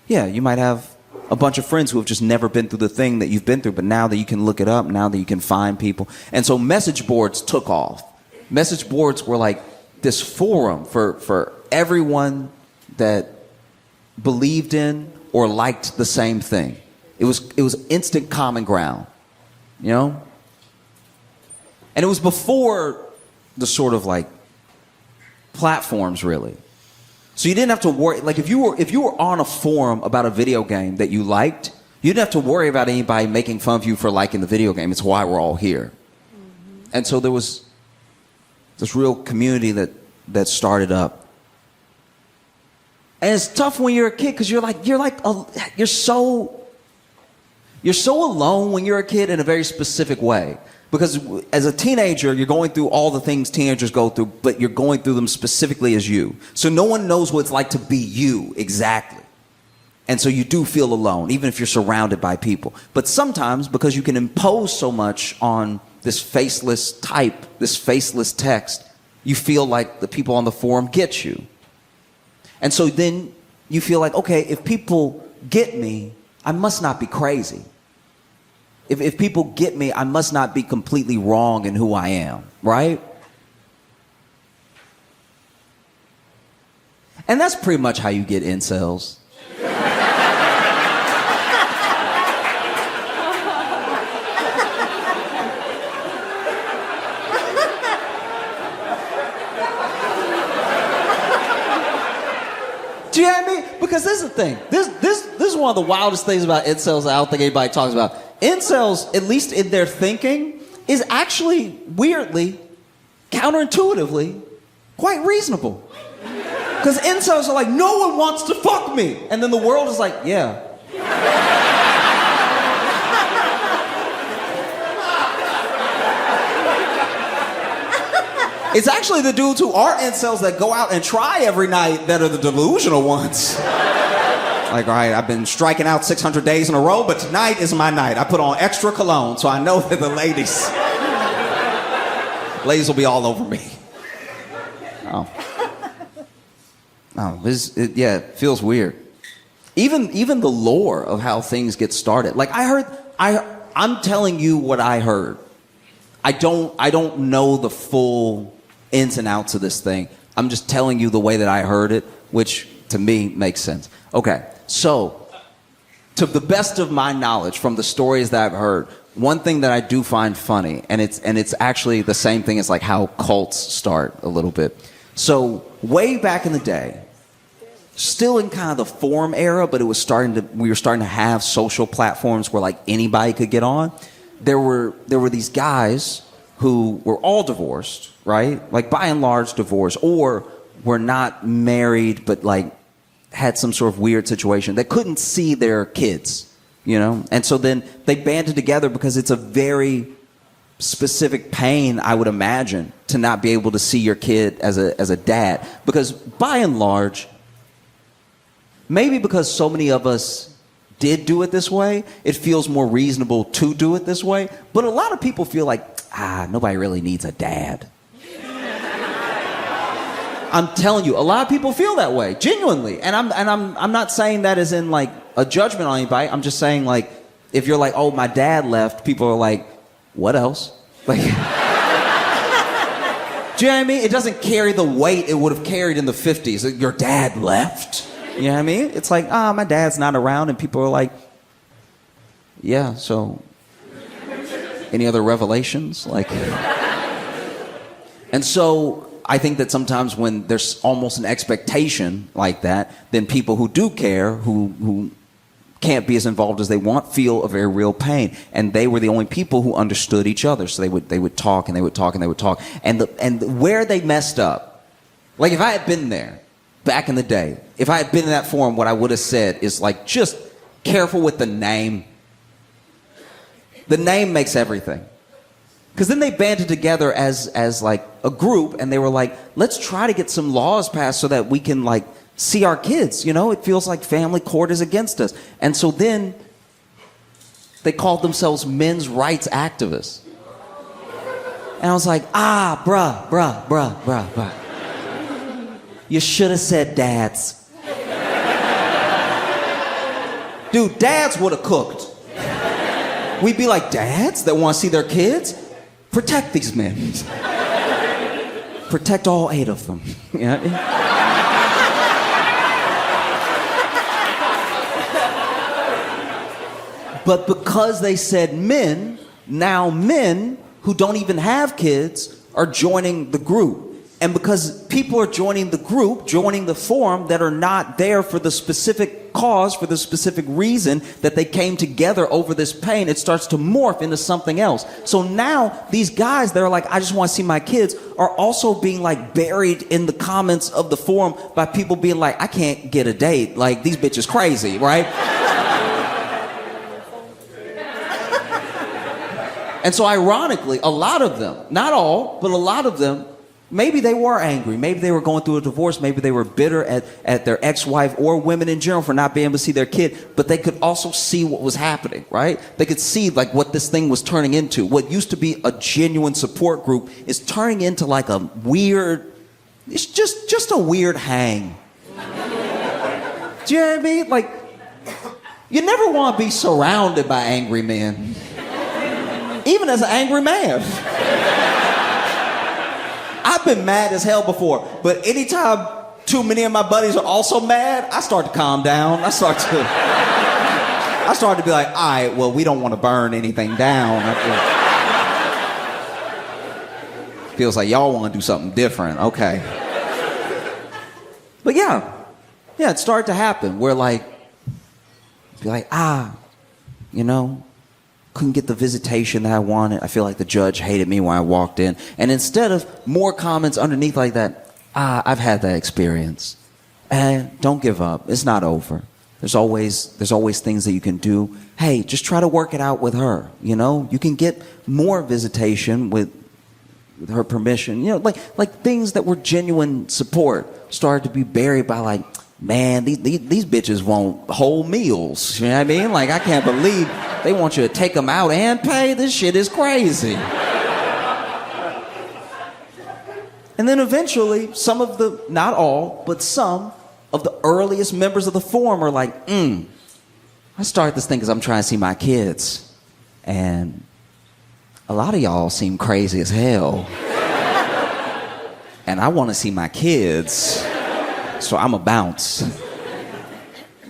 yeah, you might have a bunch of friends who have just never been through the thing that you've been through, but now that you can look it up, now that you can find people. And so message boards took off. Message boards were like this forum for everyone that believed in or liked the same thing. It was instant common ground, you know? And it was before the sort of like platforms, really. So you didn't have to worry, like if you were on a forum about a video game that you liked, you didn't have to worry about anybody making fun of you for liking the video game. It's why we're all here. Mm-hmm. And so there was this real community that started up. And it's tough when you're a kid because you're so alone when you're a kid in a very specific way. Because as a teenager, you're going through all the things teenagers go through, but you're going through them specifically as you. So no one knows what it's like to be you exactly. And so you do feel alone, even if you're surrounded by people. But sometimes, because you can impose so much on this faceless type, this faceless text, you feel like the people on the forum get you. And so then you feel like, okay, if people get me, I must not be crazy. If people get me, I must not be completely wrong in who I am, right? And that's pretty much how you get incels. Do you know what I mean? Because this is the thing. This is one of the wildest things about incels that I don't think anybody talks about. Incels, at least in their thinking, is actually weirdly, counterintuitively, quite reasonable. Because incels are like, no one wants to fuck me. And then the world is like, yeah. It's actually the dudes who are incels that go out and try every night that are the delusional ones. Like, all right, I've been striking out 600 days in a row, but tonight is my night. I put on extra cologne, so I know that the ladies will be all over me. Oh, it feels weird. Even the lore of how things get started. Like I'm telling you what I heard. I don't know the full ins and outs of this thing. I'm just telling you the way that I heard it, which to me makes sense. Okay, so to the best of my knowledge from the stories that I've heard, one thing that I do find funny, and it's actually the same thing as like how cults start a little bit. So way back in the day, still in kind of the forum era, but we were starting to have social platforms where like anybody could get on. There were these guys who were all divorced, right? Like by and large divorced, or were not married, but like had some sort of weird situation. They couldn't see their kids, you know? And so then they banded together because it's a very specific pain, I would imagine, to not be able to see your kid as a dad. Because by and large, maybe because so many of us did do it this way, it feels more reasonable to do it this way. But a lot of people feel like, nobody really needs a dad. I'm telling you, a lot of people feel that way, genuinely. And I'm not saying that as in like a judgment on anybody. I'm just saying like, if you're like, oh, my dad left, people are like, what else? Like, do you know what I mean? It doesn't carry the weight it would have carried in the 50s. Your dad left. You know what I mean? It's like, my dad's not around, and people are like, yeah, so any other revelations? Like, and so I think that sometimes when there's almost an expectation like that, then people who do care, who can't be as involved as they want, feel a very real pain. And they were the only people who understood each other. So they would talk and they would talk and they would talk. And where they messed up, like if I had been there back in the day, if I had been in that forum, what I would have said is like, just careful with the name. The name makes everything. Because then they banded together as like a group, and they were like, let's try to get some laws passed so that we can like see our kids. You know, it feels like family court is against us. And so then they called themselves men's rights activists. And I was like, bruh. You should have said dads. Dude, dads would have cooked. We'd be like, dads that want to see their kids? Protect these men. Protect all 8 of them. You know? But because they said men, now men who don't even have kids are joining the group. And because people are joining the group, joining the forum that are not there for the specific cause, for the specific reason that they came together over this pain, it starts to morph into something else. So now these guys that are like, I just want to see my kids, are also being like buried in the comments of the forum by people being like, I can't get a date. Like, these bitches And so ironically, a lot of them, not all, but a lot of them, maybe they were angry. Maybe they were going through a divorce. Maybe they were bitter at their ex-wife or women in general for not being able to see their kid. But they could also see what was happening, right? They could see like what this thing was turning into. What used to be a genuine support group is turning into like a weird, it's just a weird hang. Do you know what I mean? Like, you never want to be surrounded by angry men. Even as an angry man. I've been mad as hell before, but anytime too many of my buddies are also mad, I start to calm down. I start to be like, all right, well, we don't want to burn anything down. Feels like y'all want to do something different. Okay. But yeah, it started to happen where like, be like, you know, couldn't get the visitation that I wanted. I feel like the judge hated me when I walked in. And instead of more comments underneath like that, I've had that experience. And don't give up. It's not over. There's always things that you can do. Hey, just try to work it out with her. You know, you can get more visitation with her permission. You know, like things that were genuine support started to be buried by like, man, these bitches want whole meals. You know what I mean? Like, I can't believe they want you to take them out and pay. This shit is crazy. And then eventually, some of the, not all, but some of the earliest members of the forum are like, I started this thing because I'm trying to see my kids. And a lot of y'all seem crazy as hell. And I want to see my kids. So I'm a bounce.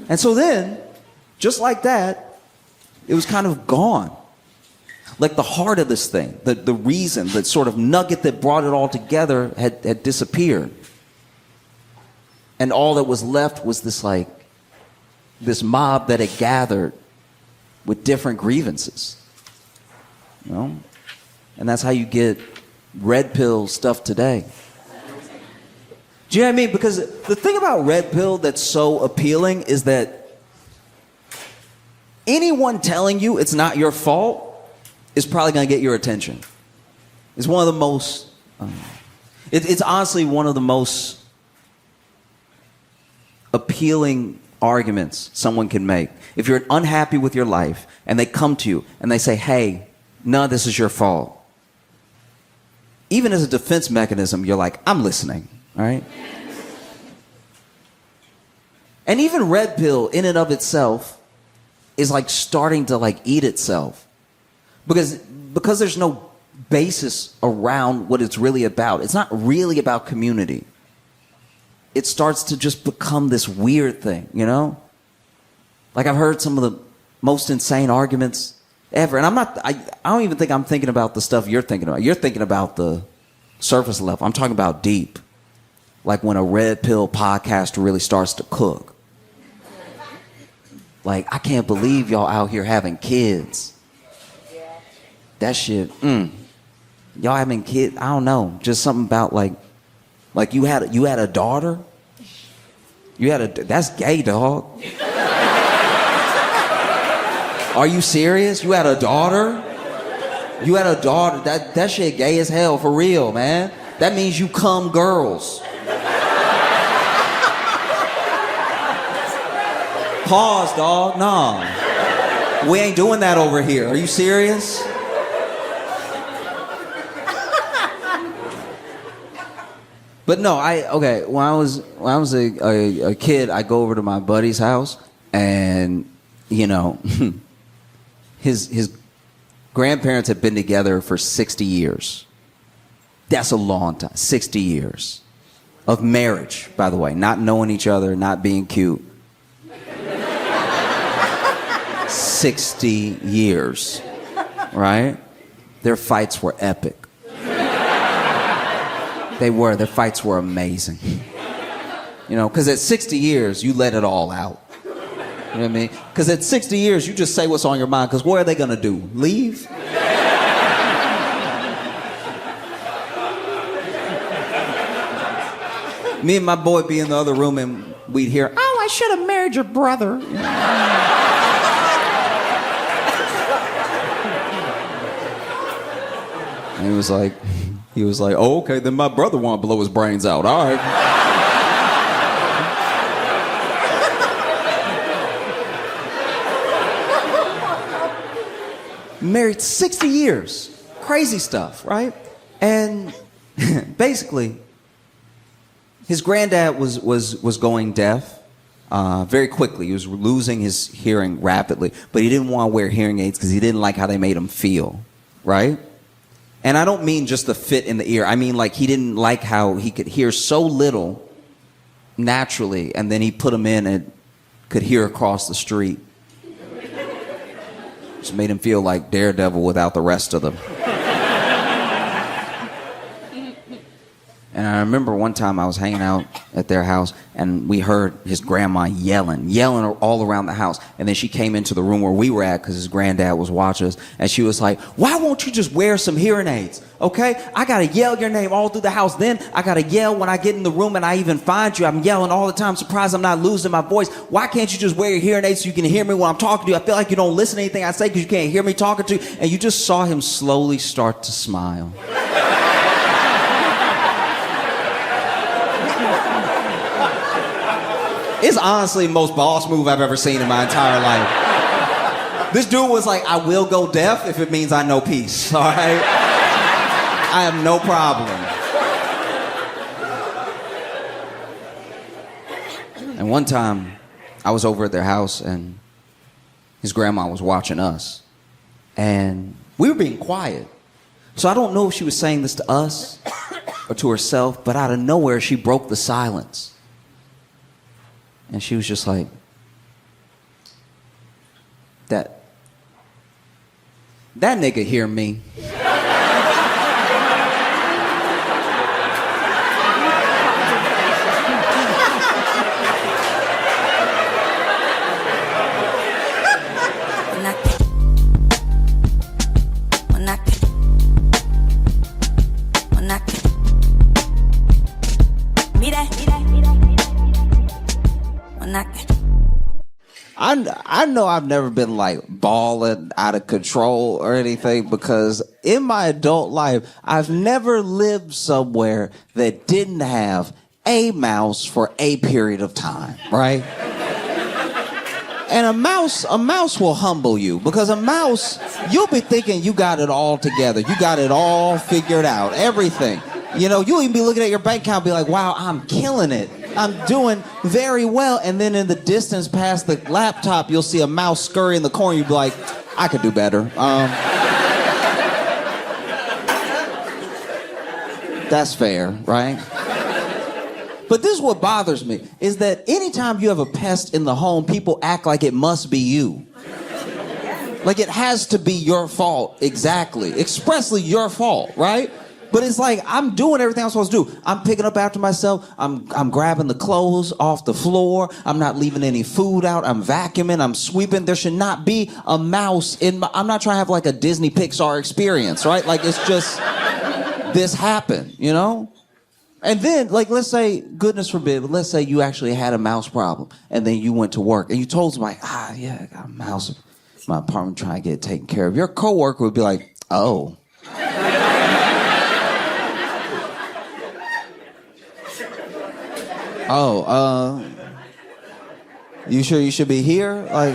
And so then, just like that, it was kind of gone. Like the heart of this thing, the reason, the sort of nugget that brought it all together had disappeared. And all that was left was this mob that had gathered with different grievances. You know? And that's how you get red pill stuff today. Do you know what I mean? Because the thing about red pill that's so appealing is that anyone telling you it's not your fault is probably going to get your attention. It's one of the most, it's honestly one of the most appealing arguments someone can make. If you're unhappy with your life and they come to you and they say, hey, none of this is your fault. Even as a defense mechanism, you're like, I'm listening. All right? And even red pill in and of itself is like starting to like eat itself. Because there's no basis around what it's really about. It's not really about community. It starts to just become this weird thing, you know? Like I've heard some of the most insane arguments ever. And I don't even think I'm thinking about the stuff you're thinking about. You're thinking about the surface level. I'm talking about deep. Like when a red pill podcaster really starts to cook. Like, I can't believe y'all out here having kids. That shit, y'all having kids, I don't know. Just something about like you had a daughter? That's gay, dog. Are you serious? You had a daughter? You had a daughter? That shit gay as hell, for real, man. That means you cum girls. Pause, dog. No. We ain't doing that over here. Are you serious? But no, when I was a kid, I go over to my buddy's house and, you know, his grandparents had been together for 60 years. That's a long time. 60 years of marriage, by the way, not knowing each other, not being cute. 60 years, right? Their fights were epic. Their fights were amazing. You know, because at 60 years, you let it all out. You know what I mean? Because at 60 years, you just say what's on your mind, because what are they going to do? Leave? Me and my boy be in the other room and we'd hear, oh, I should have married your brother. And he was like, oh, okay, then my brother wanted to blow his brains out. All right. Married 60 years. Crazy stuff, right? And basically, his granddad was going deaf very quickly. He was losing his hearing rapidly, but he didn't want to wear hearing aids because he didn't like how they made him feel, right? And I don't mean just the fit in the ear. I mean like he didn't like how he could hear so little naturally, and then he put him in and could hear across the street. Just made him feel like Daredevil without the rest of them. And I remember one time I was hanging out at their house and we heard his grandma yelling all around the house. And then she came into the room where we were at because his granddad was watching us. And she was like, why won't you just wear some hearing aids? Okay? I got to yell your name all through the house. Then I got to yell when I get in the room and I even find you. I'm yelling all the time. I'm surprised I'm not losing my voice. Why can't you just wear your hearing aids so you can hear me when I'm talking to you? I feel like you don't listen to anything I say because you can't hear me talking to you. And you just saw him slowly start to smile. It's honestly the most boss move I've ever seen in my entire life. This dude was like, I will go deaf if it means I know peace, all right? I have no problem. And one time, I was over at their house and his grandma was watching us. And we were being quiet. So I don't know if she was saying this to us or to herself, but out of nowhere, she broke the silence. And she was just like, that nigga hear me. I know I've never been like balling out of control or anything because in my adult life, I've never lived somewhere that didn't have a mouse for a period of time, right? And a mouse will humble you because a mouse, you'll be thinking you got it all together. You got it all figured out, everything. You know, you'll even be looking at your bank account and be like, wow, I'm killing it. I'm doing very well. And then in the distance past the laptop, you'll see a mouse scurry in the corner. You'll be like, I could do better. That's fair, right? But this is what bothers me, is that anytime you have a pest in the home, people act like it must be you. Like it has to be your fault, exactly. Expressly your fault, right? But it's like, I'm doing everything I'm supposed to do. I'm picking up after myself. I'm grabbing the clothes off the floor. I'm not leaving any food out. I'm vacuuming. I'm sweeping. There should not be a mouse in my... I'm not trying to have like a Disney Pixar experience, right? Like, it's just... this happened, you know? And then, like, let's say, goodness forbid, but let's say you actually had a mouse problem. And then you went to work. And you told somebody, yeah, I got a mouse in my apartment trying to get it taken care of. Your coworker would be like, oh... Oh, you sure you should be here? Like,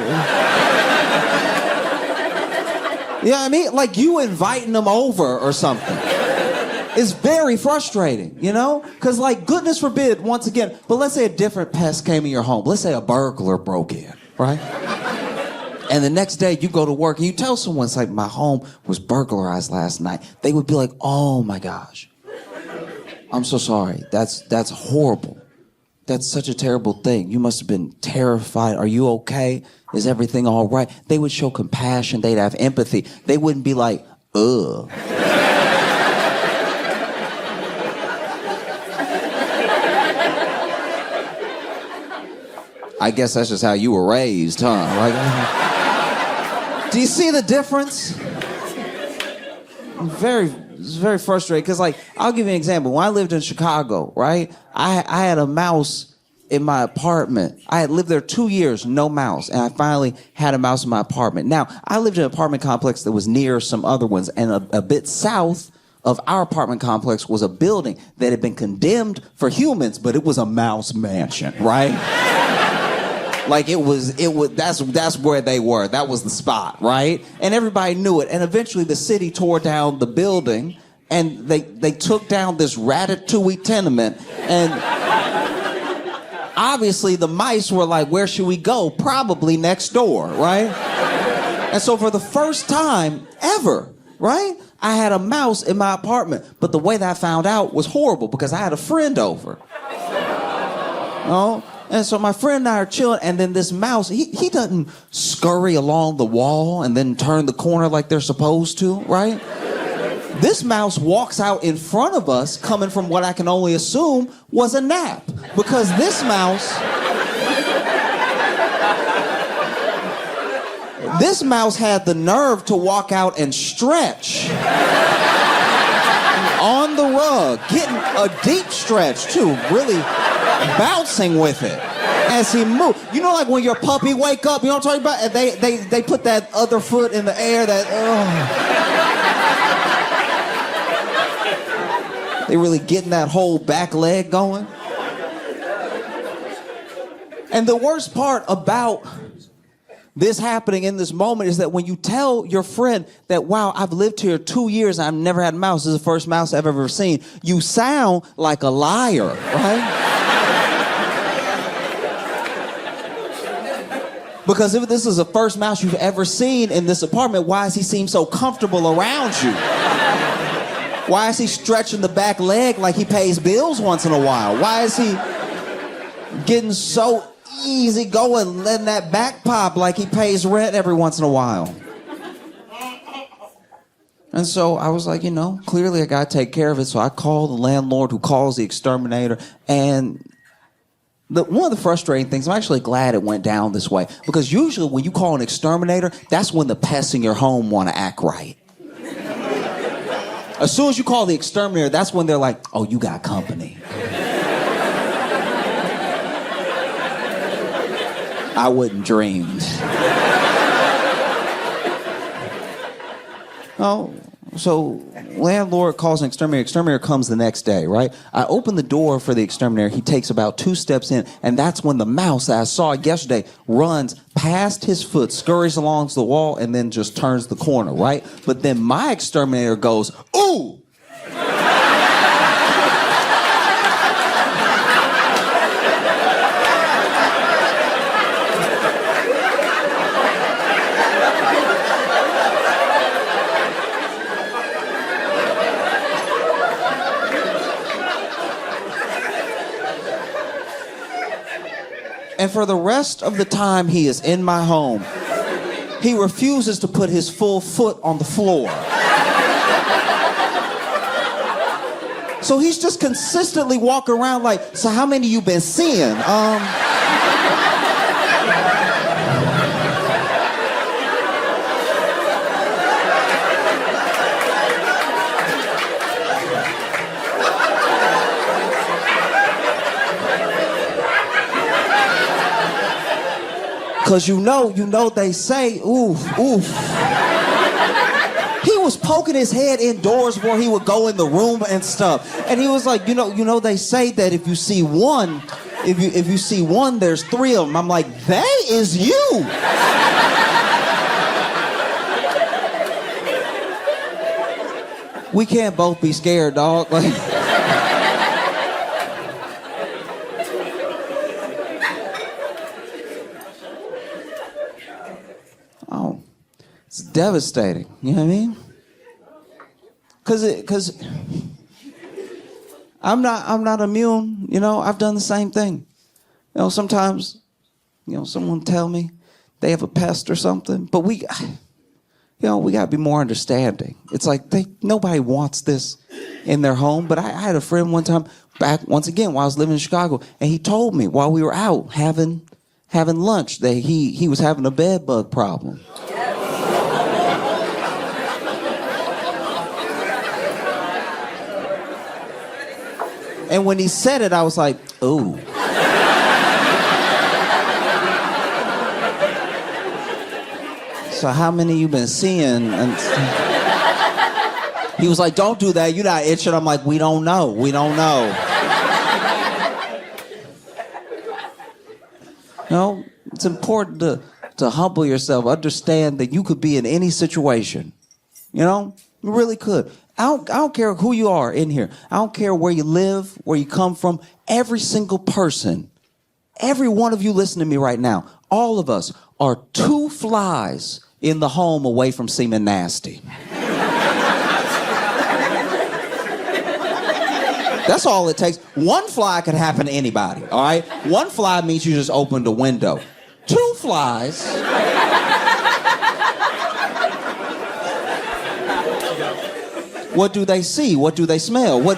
yeah, I mean, like you inviting them over or something. It's very frustrating, you know? Because, like, goodness forbid, once again, but let's say a different pest came in your home. Let's say a burglar broke in, right? And the next day you go to work and you tell someone, it's like, my home was burglarized last night. They would be like, oh my gosh, I'm so sorry. That's horrible. That's such a terrible thing. You must have been terrified. Are you okay? Is everything all right? They would show compassion. They'd have empathy. They wouldn't be like, ugh. I guess that's just how you were raised, huh? Like, do you see the difference? It's very frustrating because, like, I'll give you an example. When I lived in Chicago, right, I had a mouse in my apartment. I had lived there 2 years, no mouse, and I finally had a mouse in my apartment. Now, I lived in an apartment complex that was near some other ones, and a bit south of our apartment complex was a building that had been condemned for humans, but it was a mouse mansion, right? Like it was, that's where they were. That was the spot, right? And everybody knew it. And eventually the city tore down the building and they took down this ratatouille tenement. And obviously the mice were like, where should we go? Probably next door, right? And so for the first time ever, right, I had a mouse in my apartment. But the way that I found out was horrible because I had a friend over. And so my friend and I are chilling, and then this mouse, he doesn't scurry along the wall and then turn the corner like they're supposed to, right? This mouse walks out in front of us, coming from what I can only assume was a nap. Because this mouse had the nerve to walk out and stretch on the rug, getting a deep stretch too, really bouncing with it as he moved. You know, like when your puppy wake up, you know what I'm talking about? And they put that other foot in the air, they really getting that whole back leg going. And the worst part about this happening in this moment is that when you tell your friend that, wow, I've lived here 2 years and I've never had a mouse, this is the first mouse I've ever seen, you sound like a liar, right? Because if this is the first mouse you've ever seen in this apartment, why does he seem so comfortable around you? Why is he stretching the back leg like he pays bills once in a while? Why is he getting so easy going, letting that back pop like he pays rent every once in a while? And so I was like, clearly I gotta take care of it. So I called the landlord who calls the exterminator. And one of the frustrating things, I'm actually glad it went down this way, because usually when you call an exterminator, that's when the pests in your home want to act right. As soon as you call the exterminator, that's when they're like, oh, you got company. I wouldn't dream. So landlord calls an exterminator. Exterminator comes the next day, right? I open the door for the exterminator. He takes about 2 steps in, and that's when the mouse that I saw yesterday runs past his foot, scurries along the wall, and then just turns the corner, right? But then my exterminator goes, ooh! And for the rest of the time he is in my home, he refuses to put his full foot on the floor. So he's just consistently walking around like, so how many you been seeing? Because you know they say, oof. He was poking his head indoors where he would go in the room and stuff. And he was like, you know they say that if you see one, if you see one, there's 3 of them. I'm like, they is you. We can't both be scared, dog. Like, it's devastating, you know what I mean? Cause I'm not immune, I've done the same thing. Sometimes, someone tell me they have a pest or something, but we gotta be more understanding. It's like nobody wants this in their home, but I had a friend one time back, once again, while I was living in Chicago, and he told me while we were out having lunch that he was having a bed bug problem. And when he said it, I was like, ooh. So how many you been seeing? And He was like, don't do that. You're not itching. I'm like, we don't know. We don't know. You know, it's important to humble yourself. Understand that you could be in any situation. You know, you really could. I don't care who you are in here. I don't care where you live, where you come from. Every single person, every one of you listening to me right now, all of us are 2 flies in the home away from seeming nasty. That's all it takes. 1 fly could happen to anybody, all right? 1 fly means you just opened a window. 2 flies. What do they see? What do they smell? I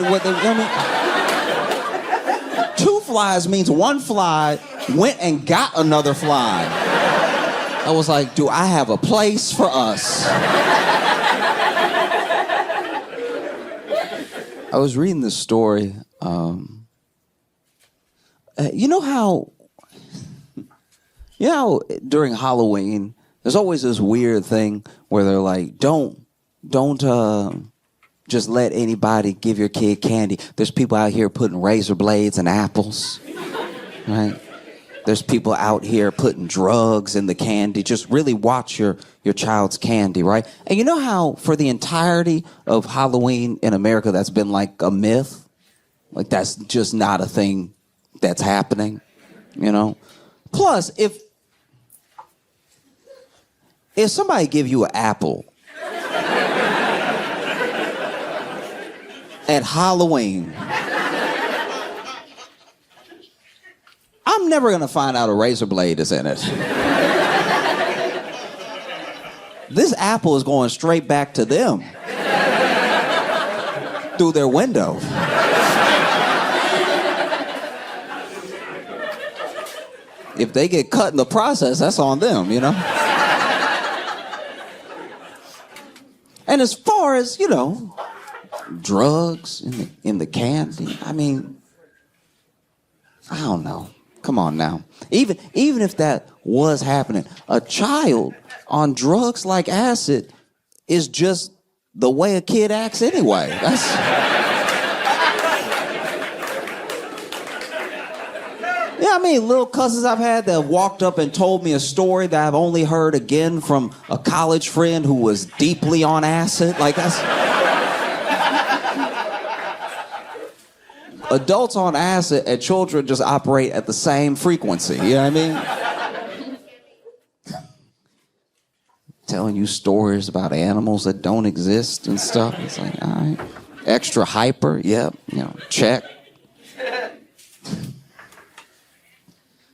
mean, 2 flies means 1 fly went and got another fly. I was like, do I have a place for us? I was reading this story. You know how during Halloween, there's always this weird thing where they're like, don't just let anybody give your kid candy. There's people out here putting razor blades in apples, right? There's people out here putting drugs in the candy. Just really watch your child's candy, right? And you know how for the entirety of Halloween in America, that's been like a myth? Like that's just not a thing that's happening, you know? Plus, if somebody give you an apple at Halloween, I'm never going to find out a razor blade is in it. This apple is going straight back to them through their window. If they get cut in the process, that's on them, you know? And as far as, you know, drugs in the candy, I mean, I don't know. Come on now. Even if that was happening, a child on drugs like acid is just the way a kid acts anyway. Yeah, I mean, little cousins I've had that walked up and told me a story that I've only heard again from a college friend who was deeply on acid. Like that's... Adults on acid and children just operate at the same frequency. You know what I mean? Telling you stories about animals that don't exist and stuff. It's like, all right. Extra hyper, yep, you know, check.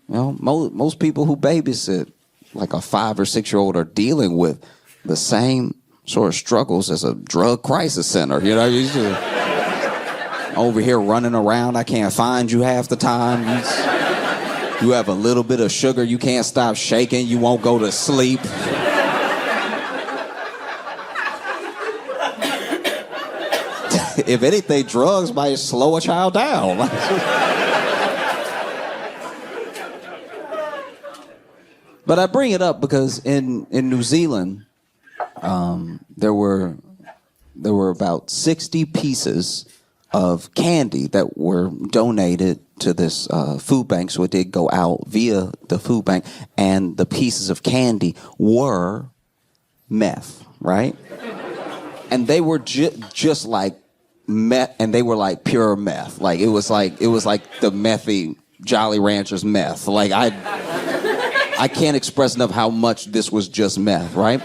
You know, most people who babysit like a 5 or 6-year-old are dealing with the same sort of struggles as a drug crisis center. You know, over here running around, I can't find you half the time. You have a little bit of sugar, you can't stop shaking, you won't go to sleep. If anything, drugs might slow a child down. But I bring it up because in New Zealand, there were about 60 pieces of candy that were donated to this food bank, so it did go out via the food bank, and the pieces of candy were meth, right? And they were just like meth, and they were like pure meth. Like it was like the methy Jolly Ranchers meth. Like I can't express enough how much this was just meth, right?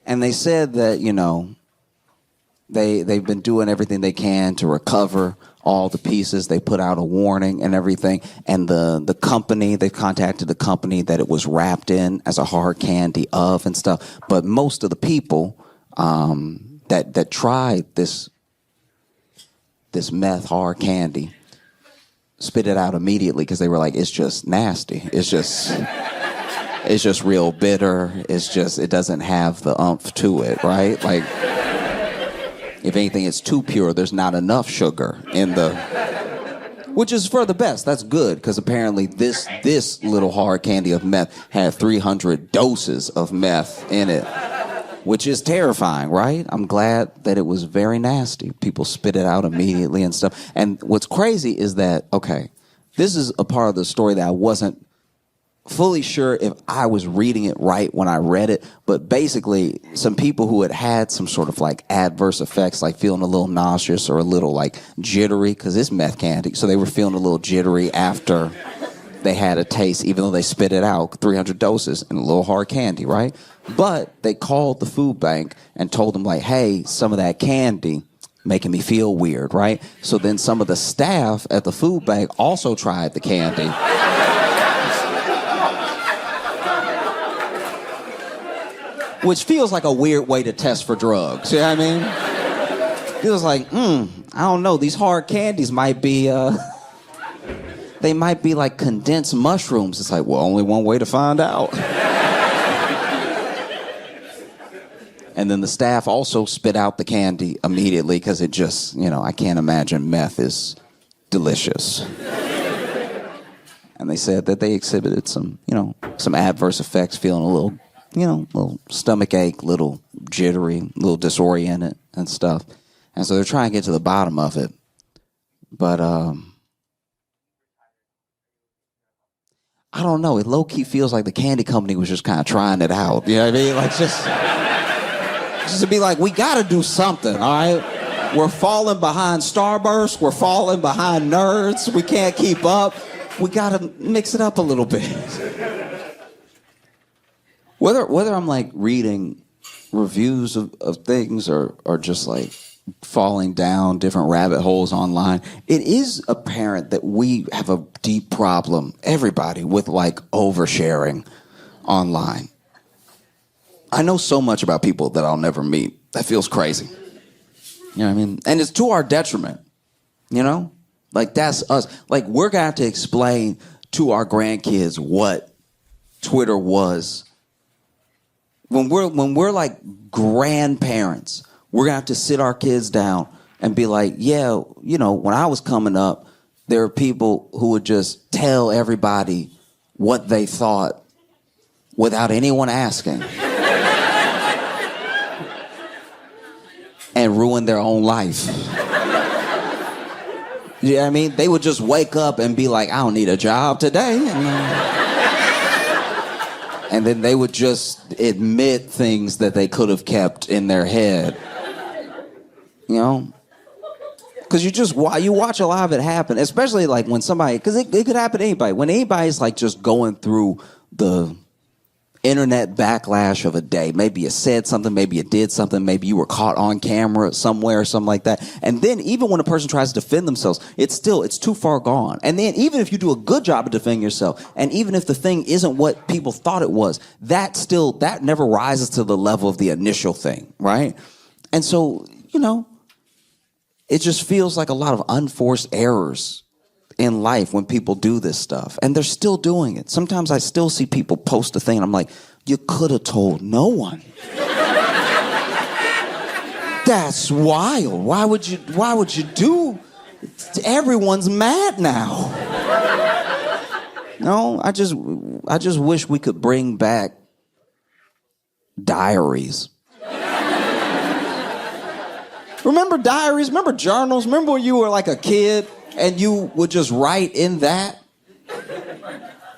And they said that, you know, they've been doing everything they can to recover all the pieces. They put out a warning and everything. And the company, they contacted the company that it was wrapped in as a hard candy of and stuff. But most of the people that tried this meth hard candy spit it out immediately because they were like, it's just nasty. It's just real bitter. It doesn't have the oomph to it, right? Like, if anything, it's too pure. There's not enough sugar in which is for the best. That's good, because apparently this little hard candy of meth had 300 doses of meth in it. which is terrifying, right? I'm glad that it was very nasty. People spit it out immediately and stuff. And what's crazy is that, okay, this is a part of the story that I wasn't fully sure if I was reading it right when I read it, but basically some people who had some sort of like adverse effects, like feeling a little nauseous or a little like jittery, because it's meth candy, so they were feeling a little jittery after they had a taste, even though they spit it out, 300 doses and a little hard candy, right? But they called the food bank and told them like, hey, some of that candy making me feel weird, right? So then some of the staff at the food bank also tried the candy. Which feels like a weird way to test for drugs, you know what I mean? Feels like, I don't know, these hard candies might be, they might be like condensed mushrooms. It's like, well, only one way to find out. And then the staff also spit out the candy immediately because it just, I can't imagine meth is delicious. And they said that they exhibited some adverse effects, feeling a little, little stomach ache, little jittery, little disoriented and stuff. And so they're trying to get to the bottom of it. But I don't know. It low-key feels like the candy company was just kind of trying it out. You know what I mean? Like just to be like, we got to do something, all right? We're falling behind Starburst. We're falling behind Nerds. We can't keep up. We got to mix it up a little bit. Whether I'm like reading reviews of things or just like falling down different rabbit holes online, it is apparent that we have a deep problem, everybody, with like oversharing online. I know so much about people that I'll never meet. That feels crazy. You know what I mean? And it's to our detriment, Like that's us. Like we're gonna have to explain to our grandkids what Twitter was. When we're like grandparents, we're gonna have to sit our kids down and be like, yeah, when I was coming up, there were people who would just tell everybody what they thought without anyone asking. And ruin their own life. You know what I mean? They would just wake up and be like, I don't need a job today. And then they would just admit things that they could have kept in their head. Because you watch a lot of it happen, especially like when somebody, because it could happen to anybody. When anybody's like just going through the internet backlash of a day. Maybe you said something, maybe you did something, maybe you were caught on camera somewhere or something like that. And then even when a person tries to defend themselves, it's too far gone. And then even if you do a good job of defending yourself, and even if the thing isn't what people thought it was, that never rises to the level of the initial thing, right? And so, it just feels like a lot of unforced errors in life when people do this stuff, and they're still doing it. Sometimes I still see people post a thing and I'm like, you could have told no one. That's wild. Why would you do? Everyone's mad now. No, I just wish we could bring back diaries. Remember diaries? Remember journals? Remember when you were like a kid and you would just write in that?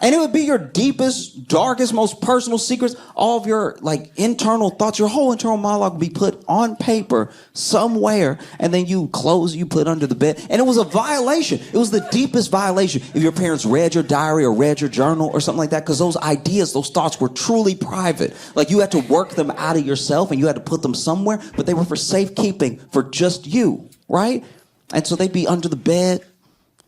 And it would be your deepest, darkest, most personal secrets. All of your like internal thoughts, your whole internal monologue would be put on paper somewhere, and then you put it under the bed. And it was a violation. It was the deepest violation if your parents read your diary or read your journal or something like that, because those ideas, those thoughts were truly private. Like you had to work them out of yourself and you had to put them somewhere, but they were for safekeeping for just you, right? And so they'd be under the bed,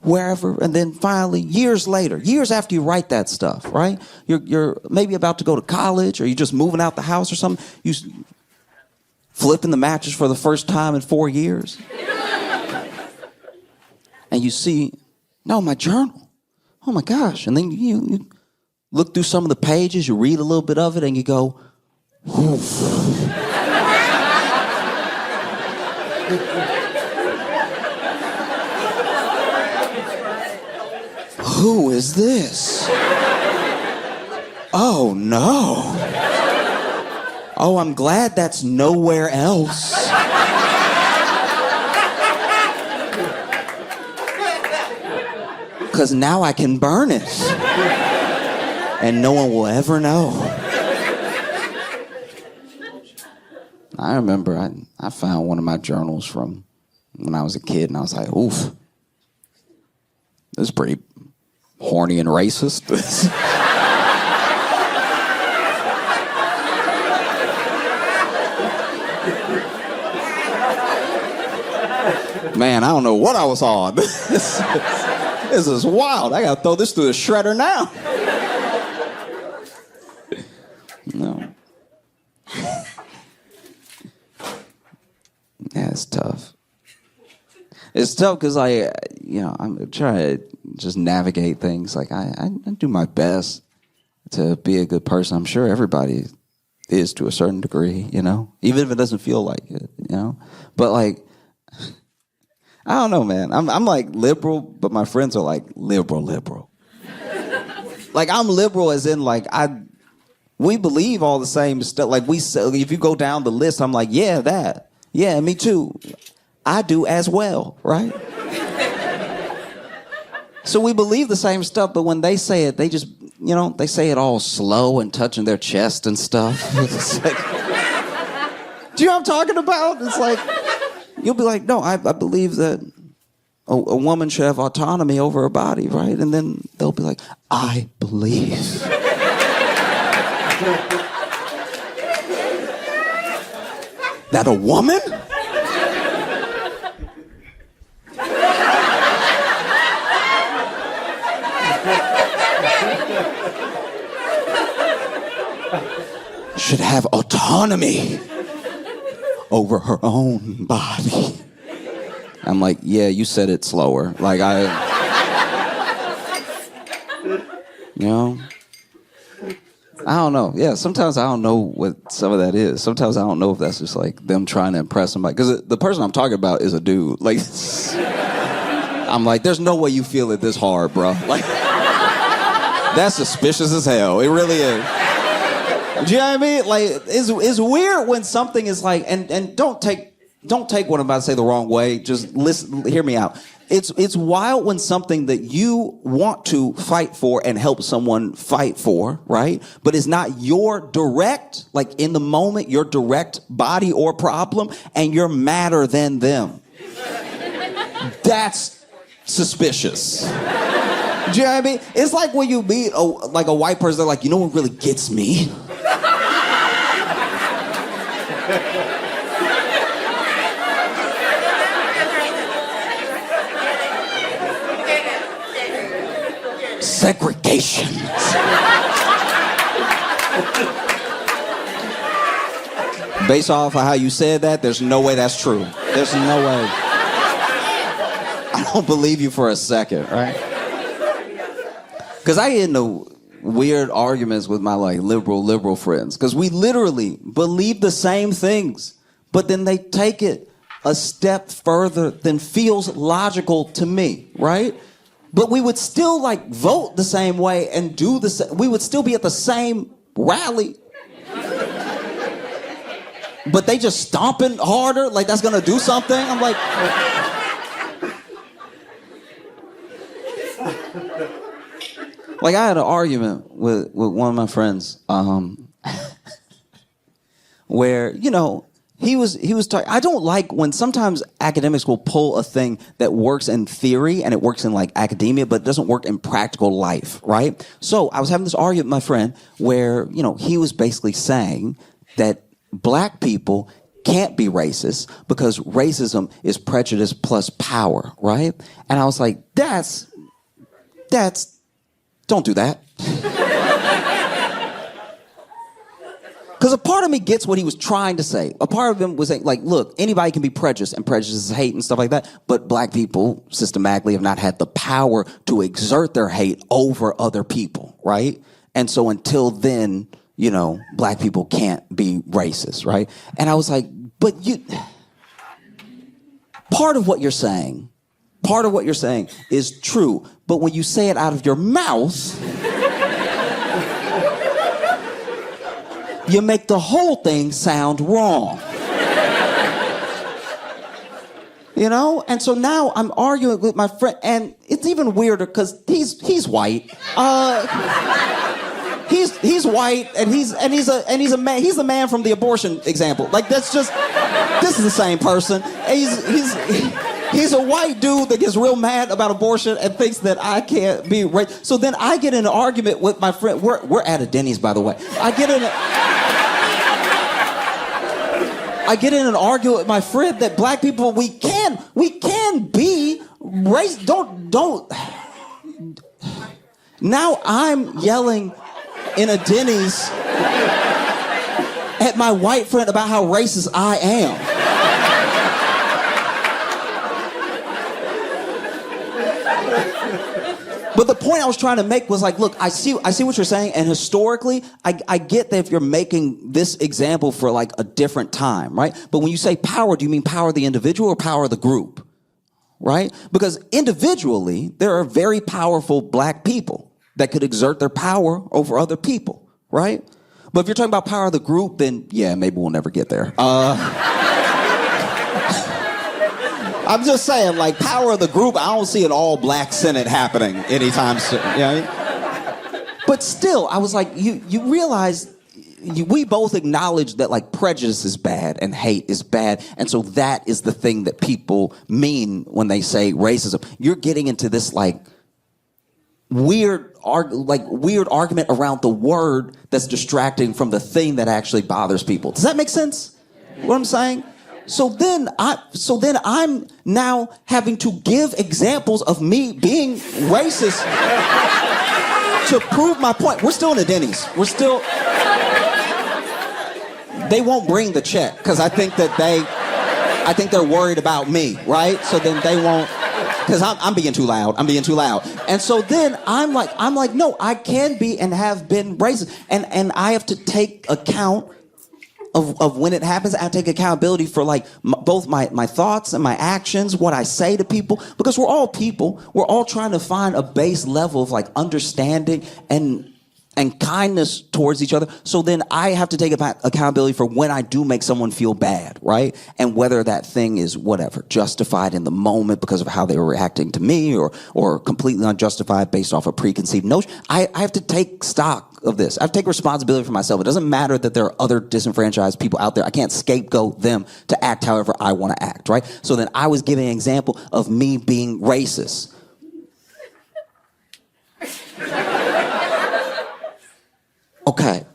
wherever, and then finally, years after you write that stuff, right? You're maybe about to go to college, or you're just moving out the house or something. You flipping the mattress for the first time in 4 years, and you see, no, my journal. Oh my gosh! And then you look through some of the pages, you read a little bit of it, and you go, oof. Who is this? Oh no. Oh, I'm glad that's nowhere else. Because now I can burn it. And no one will ever know. I remember I found one of my journals from when I was a kid, and I was like, oof. This is pretty horny and racist. Man, I don't know what I was on. This is wild. I gotta throw this through the shredder now. No. Yeah, it's tough. It's tough because I'm trying to just navigate things. Like I do my best to be a good person. I'm sure everybody is to a certain degree, even if it doesn't feel like it, But like, I don't know, man. I'm like liberal, but my friends are like liberal. Like I'm liberal as in like we believe all the same stuff. Like if you go down the list, I'm like, yeah, that. Yeah, me too. I do as well, right? So we believe the same stuff, but when they say it, they just, they say it all slow and touching their chest and stuff. It's like, do you know what I'm talking about? It's like, you'll be like, no, I believe that a woman should have autonomy over her body, right? And then they'll be like, I believe. That a woman? Should have autonomy over her own body. I'm like, yeah, you said it slower. Like I don't know. Yeah, sometimes I don't know what some of that is. Sometimes I don't know if that's just like them trying to impress somebody. Because the person I'm talking about is a dude. Like, I'm like, there's no way you feel it this hard, bro. Like, that's suspicious as hell. It really is. Do you know what I mean? Like, it's weird when something is like, and don't take what I'm about to say the wrong way. Just listen, hear me out. It's wild when something that you want to fight for and help someone fight for, right? But it's not your direct, like in the moment, your direct body or problem, and you're madder than them. That's suspicious. Do you know what I mean? It's like when you meet a white person, they're like, you know what really gets me? Segregation. Based off of how you said that, there's no way that's true. There's no way. I don't believe you for a second, right? Because I get into weird arguments with my like liberal friends because we literally believe the same things, but then they take it a step further than feels logical to me, right? But we would still like vote the same way and do the same. We would still be at the same rally. But they just stomping harder, like that's gonna do something. I'm like, like I had an argument with one of my friends, where he was talking. I don't like when sometimes academics will pull a thing that works in theory and it works in like academia, but it doesn't work in practical life, right? So I was having this argument with my friend where he was basically saying that black people can't be racist because racism is prejudice plus power, right? And I was like, that's don't do that. Because a part of me gets what he was trying to say. A part of him was saying, like, look, anybody can be prejudiced, and prejudice is hate and stuff like that, but black people systematically have not had the power to exert their hate over other people, right? And so until then, black people can't be racist, right? And I was like, but part of what you're saying is true, but when you say it out of your mouth, you make the whole thing sound wrong. You know? And so now I'm arguing with my friend, and it's even weirder because he's white. He's white, and he's a man. He's the man from the abortion example. Like, that's just, this is the same person. He's a white dude that gets real mad about abortion and thinks that I can't be right. So then I get in an argument with my friend. We're at a Denny's, by the way. I get in an argument with my friend that black people, we can be racist. Don't. Now I'm yelling in a Denny's at my white friend about how racist I am. But the point I was trying to make was like, look, I see what you're saying, and historically, I get that if you're making this example for like a different time, right? But when you say power, do you mean power of the individual or power of the group, right? Because individually, there are very powerful black people that could exert their power over other people, right? But if you're talking about power of the group, then yeah, maybe we'll never get there. I'm just saying, like, power of the group, I don't see an all-black Senate happening anytime soon. You know what I mean? But still, I was like, you realize, we both acknowledge that, like, prejudice is bad and hate is bad. And so that is the thing that people mean when they say racism. You're getting into this, like, weird argument around the word that's distracting from the thing that actually bothers people. Does that make sense? What I'm saying? So then I'm now having to give examples of me being racist to prove my point. We're still in the Denny's. They won't bring the check because I think they're worried about me, right? So then they won't, because I'm being too loud. And so then I'm like, no, I can be and have been racist, and I have to take account of when it happens. I take accountability for like both my thoughts and my actions, what I say to people, because we're all people. We're all trying to find a base level of like understanding and kindness towards each other. So then I have to take accountability for when I do make someone feel bad, right? And whether that thing is whatever, justified in the moment because of how they were reacting to me, or completely unjustified based off a preconceived notion. I have to take stock of this. I have to take responsibility for myself. It doesn't matter that there are other disenfranchised people out there. I can't scapegoat them to act however I want to act, right? So then I was giving an example of me being racist. Okay.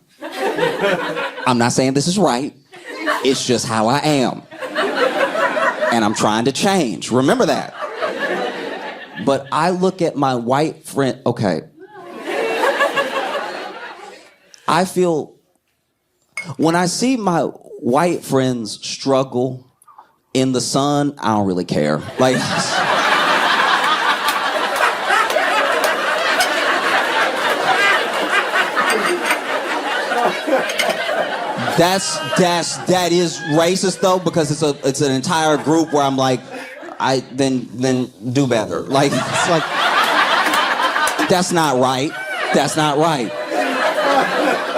I'm not saying this is right. It's just how I am. And I'm trying to change. Remember that. But I look at my white friend, okay. I feel, when I see my white friends struggle in the sun, I don't really care. Like, that is racist though, because it's an entire group where I'm like, then do better. Like, it's like, that's not right.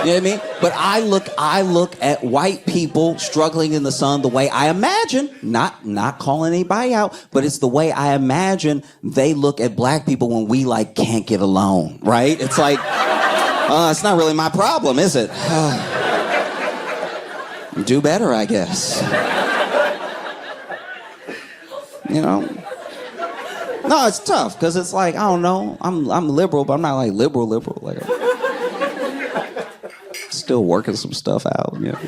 You know what I mean? But I look at white people struggling in the sun the way I imagine, not calling anybody out, but it's the way I imagine they look at black people when we like can't get along, right? It's like, it's not really my problem, is it? Do better, I guess. You know? No, it's tough, because it's like, I don't know, I'm liberal, but I'm not like liberal. Like, still working some stuff out, you know?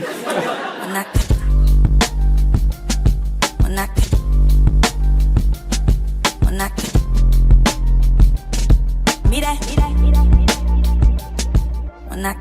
When I